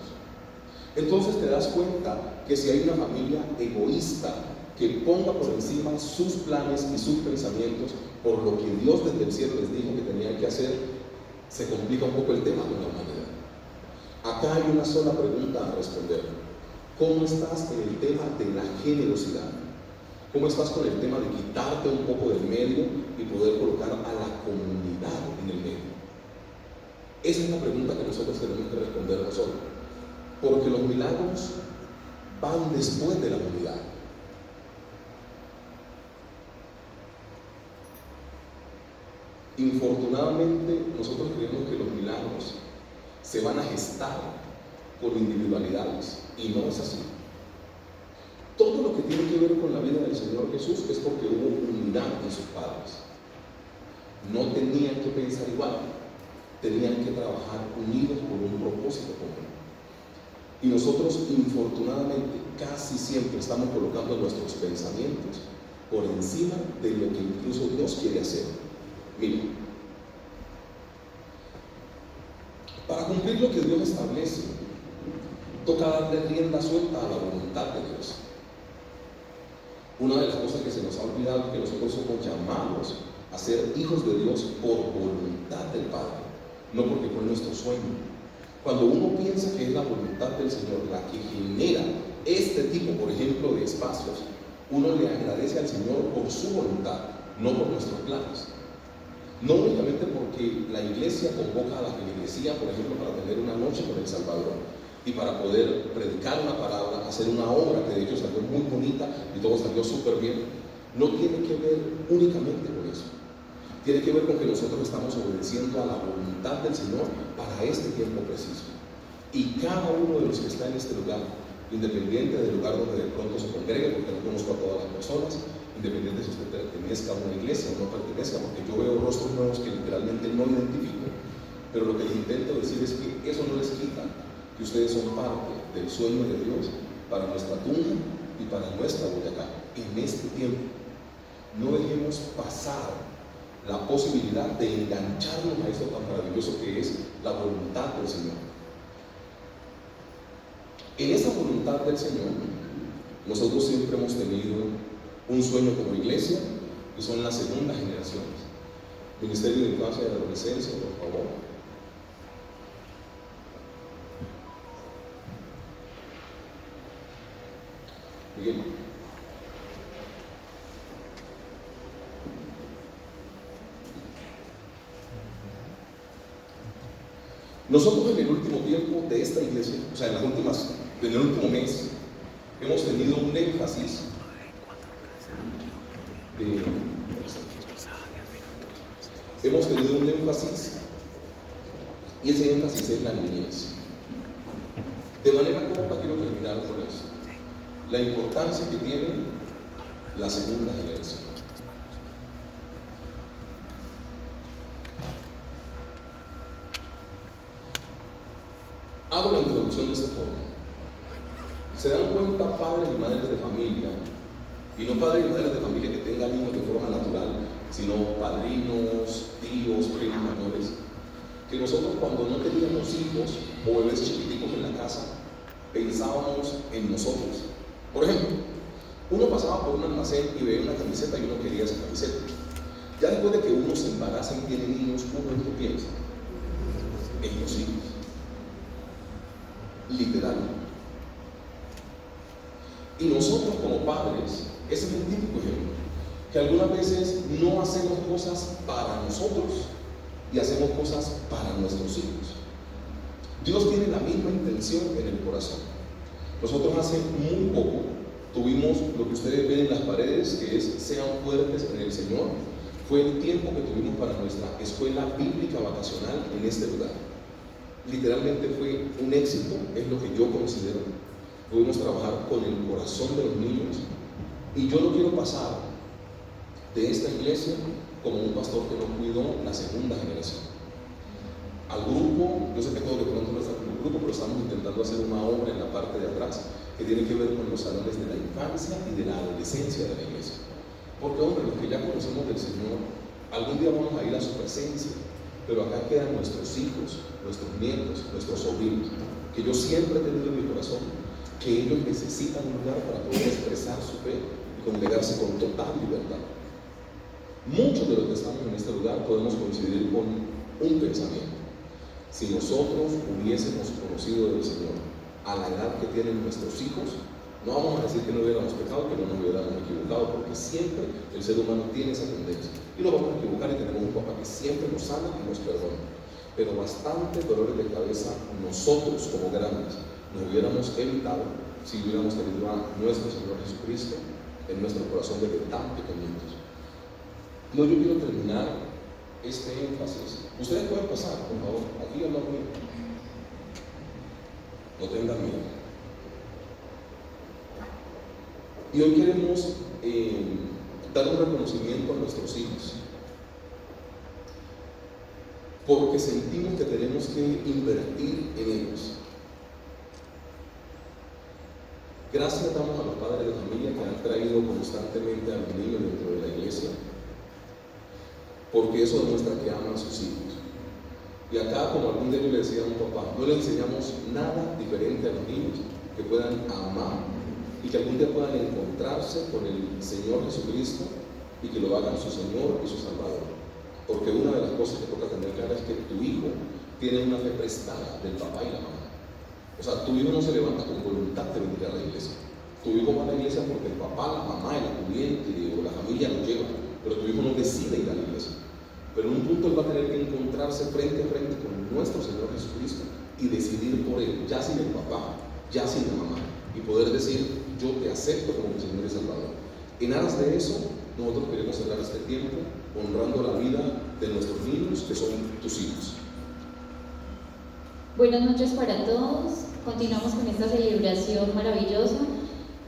Entonces te das cuenta que si hay una familia egoísta que ponga por encima sus planes y sus pensamientos por lo que Dios desde el cielo les dijo que tenían que hacer, se complica un poco el tema de la humanidad. Acá hay una sola pregunta a responder: ¿cómo estás en el tema de la generosidad? ¿Cómo estás con el tema de quitarte un poco del medio y poder colocar a la comunidad en el medio? Esa es la pregunta que nosotros tenemos que responder nosotros, porque los milagros van después de la unidad. Infortunadamente, nosotros creemos que los milagros se van a gestar por individualidades, y no es así. Todo lo que tiene que ver con la vida del Señor Jesús es porque hubo unidad en sus padres. No tenían que pensar igual, tenían que trabajar unidos por un propósito común. Y nosotros, infortunadamente, casi siempre estamos colocando nuestros pensamientos por encima de lo que incluso Dios quiere hacer. Miren, para cumplir lo que Dios establece, toca darle rienda suelta a la voluntad de Dios. Una de las cosas que se nos ha olvidado es que nosotros somos llamados a ser hijos de Dios por voluntad del Padre, no porque fue nuestro sueño. Cuando uno piensa que es la voluntad del Señor la que genera este tipo, por ejemplo, de espacios, uno le agradece al Señor por su voluntad, no por nuestros planes. No únicamente porque la iglesia convoca a la feligresía, por ejemplo, para tener una noche con el Salvador y para poder predicar una palabra, hacer una obra que de hecho salió muy bonita y todo salió súper bien. No tiene que ver únicamente con eso. Tiene que ver con que nosotros estamos obedeciendo a la voluntad del Señor para este tiempo preciso. Y cada uno de los que está en este lugar, independiente del lugar donde de pronto se congregue, porque no conozco a todas las personas, independiente si usted pertenezca a una iglesia o no pertenezca, porque yo veo rostros nuevos que literalmente no identifico, pero lo que les intento decir es que eso no les quita que ustedes son parte del sueño de Dios para nuestra Tunja y para nuestra Boyacá. En este tiempo no dejemos pasar la posibilidad de engancharnos a esto tan maravilloso que es la voluntad del Señor. En esa voluntad del Señor, nosotros siempre hemos tenido un sueño como iglesia, y son las segundas generaciones. Ministerio de Infancia y de Adolescencia, por favor. Miguel. Nosotros en el último tiempo de esta iglesia, o sea, en el último mes, hemos tenido un énfasis hemos tenido un énfasis, y ese énfasis es la niñez. De manera corta quiero terminar con eso. La importancia que tiene la segunda generación. Hago la introducción de esta forma. Se dan cuenta padres y madres de familia, y no padres y madres de familia que tengan hijos de forma natural, sino padrinos, tíos, primos mayores, que nosotros cuando no teníamos hijos o bebés chiquiticos en la casa, pensábamos en nosotros. Por ejemplo, uno pasaba por un almacén y veía una camiseta y uno quería esa camiseta. Ya después de que uno se embaraza y tiene niños, uno en qué piensa: en los hijos. Literal. Y nosotros como padres, ese es el típico ejemplo, que algunas veces no hacemos cosas para nosotros y hacemos cosas para nuestros hijos. Dios tiene la misma intención en el corazón. Nosotros hace muy poco tuvimos lo que ustedes ven en las paredes, que es sean fuertes en el Señor. Fue el tiempo que tuvimos para nuestra escuela bíblica vacacional en este lugar. Literalmente fue un éxito, es lo que yo considero. Pudimos trabajar con el corazón de los niños, y yo no quiero pasar de esta iglesia como un pastor que no cuidó la segunda generación. Al grupo, yo sé que todo de pronto no está como grupo, pero estamos intentando hacer una obra en la parte de atrás que tiene que ver con los salones de la infancia y de la adolescencia de la iglesia. Porque, hombre, los que ya conocemos del Señor, algún día vamos a ir a su presencia, pero acá quedan nuestros hijos, nuestros nietos, nuestros sobrinos, que yo siempre he tenido en mi corazón que ellos necesitan un lugar para poder expresar su fe y congregarse con total libertad. Muchos de los que estamos en este lugar podemos coincidir con un pensamiento: si nosotros hubiésemos conocido del Señor a la edad que tienen nuestros hijos, no vamos a decir que no hubiéramos pecado, que no nos hubiéramos equivocado, porque siempre el ser humano tiene esa tendencia, y nos vamos a equivocar, y tenemos un papá que siempre nos sana y nos perdona. Pero bastante dolores de cabeza nosotros como grandes nos hubiéramos evitado si hubiéramos tenido a nuestro Señor Jesucristo en nuestro corazón desde tan pequeñitos. No, yo quiero terminar este énfasis. Ustedes pueden pasar, por favor, aquí al lado mío. No tengan miedo. Y hoy queremos dar un reconocimiento a nuestros hijos, porque sentimos que tenemos que invertir en ellos. Gracias damos a los padres de familia que han traído constantemente a los niños dentro de la iglesia, porque eso demuestra que aman a sus hijos. Y acá, como algún día yo le decía a un papá, no le enseñamos nada diferente a los niños, que puedan amar y que algún día puedan encontrarse con el Señor Jesucristo y que lo hagan su Señor y su Salvador. Porque una de las cosas que toca tener clara es que tu hijo tiene una fe prestada del papá y la mamá. O sea, tu hijo no se levanta con voluntad de venir a la iglesia. Tu hijo va a la iglesia porque el papá, la mamá, el acudiente o la familia lo lleva, pero tu hijo no decide ir a la iglesia. Pero en un punto él va a tener que encontrarse frente a frente con nuestro Señor Jesucristo y decidir por él, ya sin el papá, ya sin la mamá, y poder decir: yo te acepto como mi Señor y Salvador. En aras de eso, nosotros queremos cerrar este tiempo honrando la vida de nuestros niños, que son tus hijos. Buenas noches para todos. Continuamos con esta celebración maravillosa.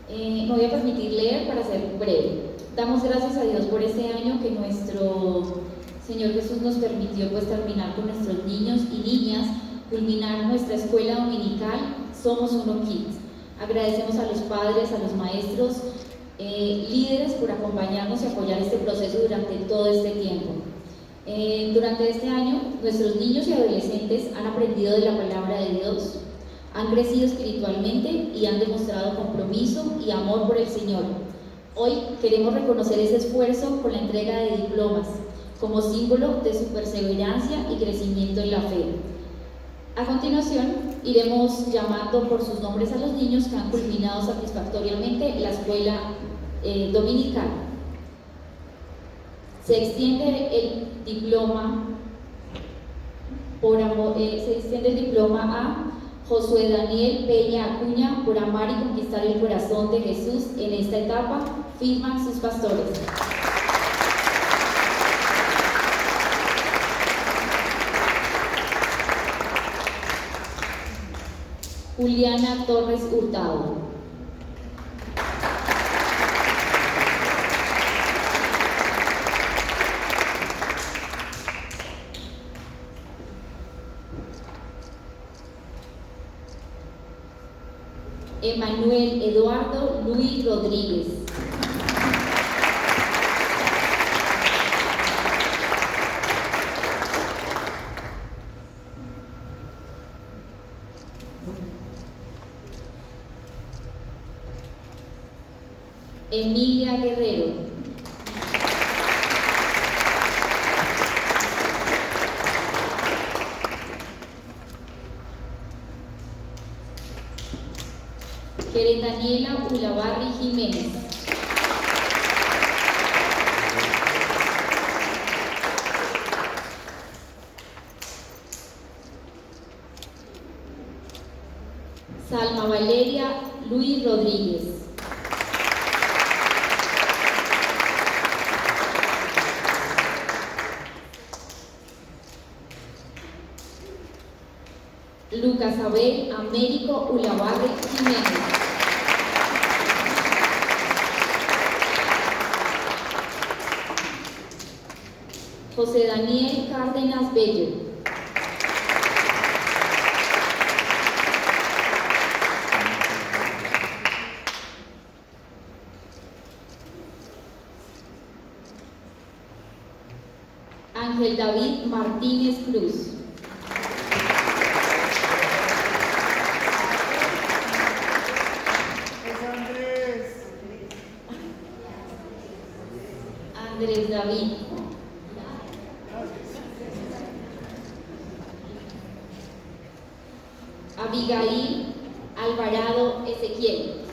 Me voy a permitir leer para ser breve. Damos gracias a Dios por este año que nuestro Señor Jesús nos permitió terminar con nuestros niños y niñas, culminar nuestra escuela dominical Somos Uno Kids. Agradecemos a los padres, a los maestros, líderes por acompañarnos y apoyar este proceso durante todo este tiempo. Durante este año, nuestros niños y adolescentes han aprendido de la palabra de Dios, han crecido espiritualmente y han demostrado compromiso y amor por el Señor. Hoy queremos reconocer ese esfuerzo con la entrega de diplomas, como símbolo de su perseverancia y crecimiento en la fe. A continuación, iremos llamando por sus nombres a los niños que han culminado satisfactoriamente la escuela dominical. Se extiende el diploma a Josué Daniel Peña Acuña por amar y conquistar el corazón de Jesús en esta etapa. Firman sus pastores. Juliana Torres Hurtado. Emanuel Eduardo Luis Rodríguez. Emilia Guerrero. Keren Daniela Ulabarri Jiménez. Salma Valeria Luis Rodríguez. Lucas Abel Américo Ulabarri Jiménez. José Daniel Cárdenas Bello. Ángel David Martínez Cruz. Andrés David. Abigail Alvarado Ezequiel.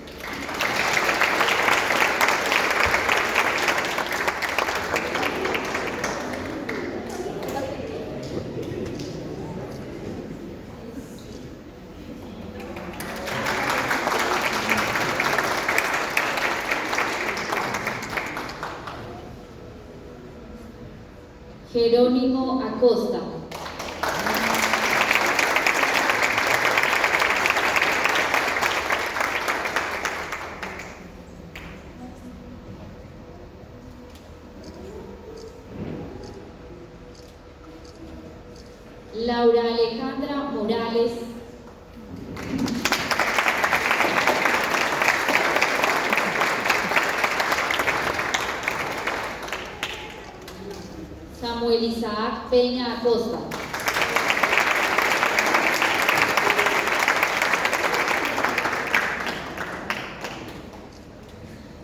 Jerónimo Acosta. Laura Alejandra Morales. Samuel Isaac Peña Acosta.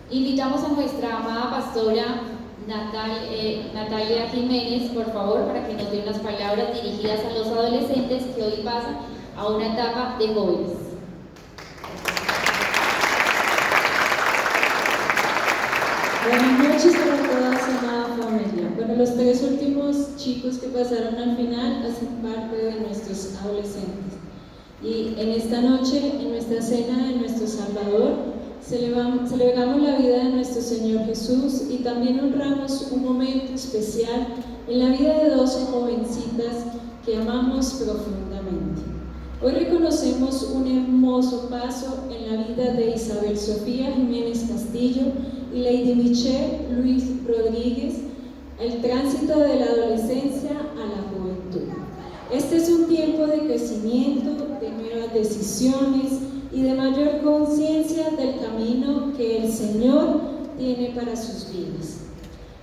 Invitamos a nuestra amada pastora Natalia Jiménez, por favor, para que nos dé unas palabras dirigidas a los adolescentes que hoy pasan a una etapa de jóvenes. Buenas noches para toda su amada familia. Bueno, los tres últimos chicos que pasaron al final hacen parte de nuestros adolescentes. Y en esta noche, en nuestra cena de nuestro Salvador, celebramos la vida de nuestro Señor Jesús y también honramos un momento especial en la vida de dos jovencitas que amamos profundamente. Hoy reconocemos un hermoso paso en la vida de Isabel Sofía Jiménez Castillo y Lady Michelle Luis Rodríguez, el tránsito de la adolescencia a la juventud. Este es un tiempo de crecimiento, de nuevas decisiones y de mayor conciencia del camino que el Señor tiene para sus vidas.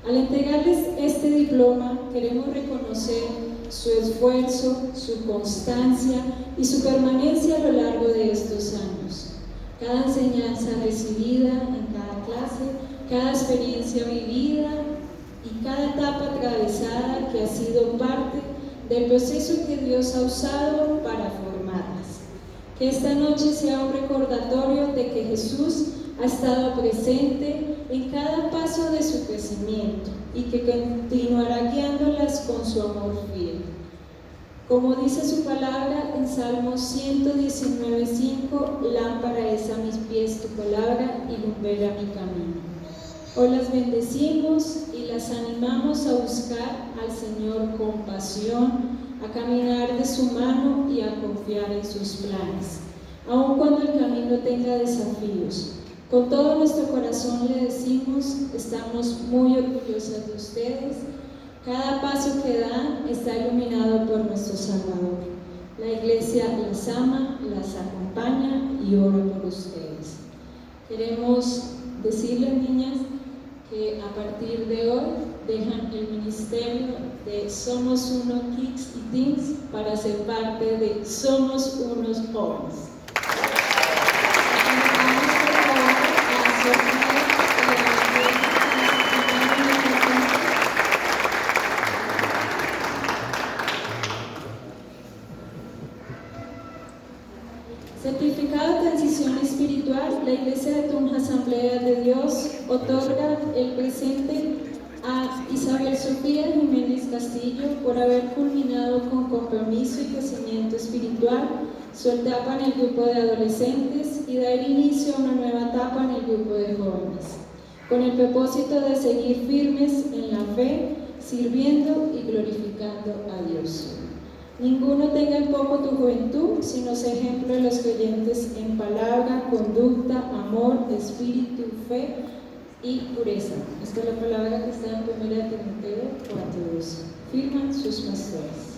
Al entregarles este diploma, queremos reconocer su esfuerzo, su constancia y su permanencia a lo largo de estos años. Cada enseñanza recibida en cada clase, cada experiencia vivida y cada etapa atravesada que ha sido parte del proceso que Dios ha usado para formarlas. Que esta noche sea un recordatorio de que Jesús ha estado presente en cada paso de su crecimiento y que continuará guiándolas con su amor fiel. Como dice su palabra en Salmos 119:5, lámpara es a mis pies tu palabra y lumbrera mi camino. Hoy las bendecimos y las animamos a buscar al Señor con pasión, a caminar de su mano y a confiar en sus planes. aun cuando el camino tenga desafíos. Con todo nuestro corazón le decimos, estamos muy orgullosas de ustedes. Cada paso que dan está iluminado por nuestro Salvador. La Iglesia las ama, las acompaña y ora por ustedes. Queremos decirles, niñas, que a partir de hoy dejan el ministerio de Somos Uno Kids y Teens para ser parte de Somos Unos Jóvenes. Certificado de transición espiritual, la Iglesia de Tunja Asamblea de Dios otorga el presente a Isabel Sofía Jiménez Castillo por haber culminado con compromiso y crecimiento espiritual su etapa en el grupo de adolescentes y dar inicio a una nueva etapa en el grupo de jóvenes, con el propósito de seguir firmes en la fe, sirviendo y glorificando a Dios. Ninguno tenga en poco tu juventud, sino sea ejemplo de los creyentes en palabra, conducta, amor, espíritu, fe y pureza. Esta es la palabra que está en 1 Timoteo 4:12. Firman sus pastores.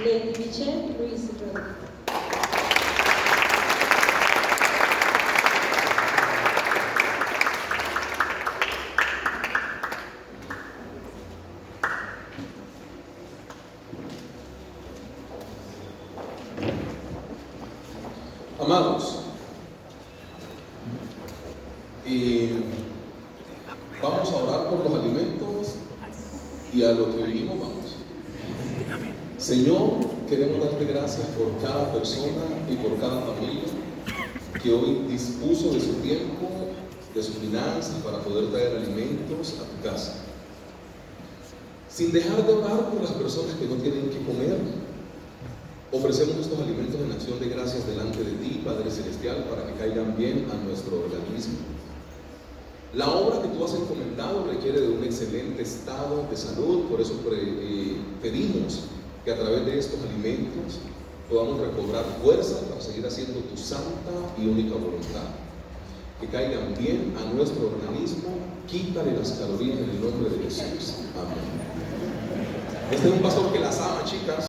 Lady Michelle Luis Rodríguez. Amados, vamos a orar por los alimentos y a lo que vivimos vamos. Señor, queremos darte gracias por cada persona y por cada familia que hoy dispuso de su tiempo, de sus finanzas para poder traer alimentos a tu casa. Sin dejar de orar por las personas que no tienen que comer, ofrecemos estos alimentos en acción de gracias delante de ti, Padre Celestial, para que caigan bien a nuestro organismo. La obra que tú has encomendado requiere de un excelente estado de salud, por eso pedimos que a través de estos alimentos podamos recobrar fuerza para seguir haciendo tu santa y única voluntad. Que caigan bien a nuestro organismo, quítale las calorías en el nombre de Jesús. Amén. Este es un pastor que las ama, chicas.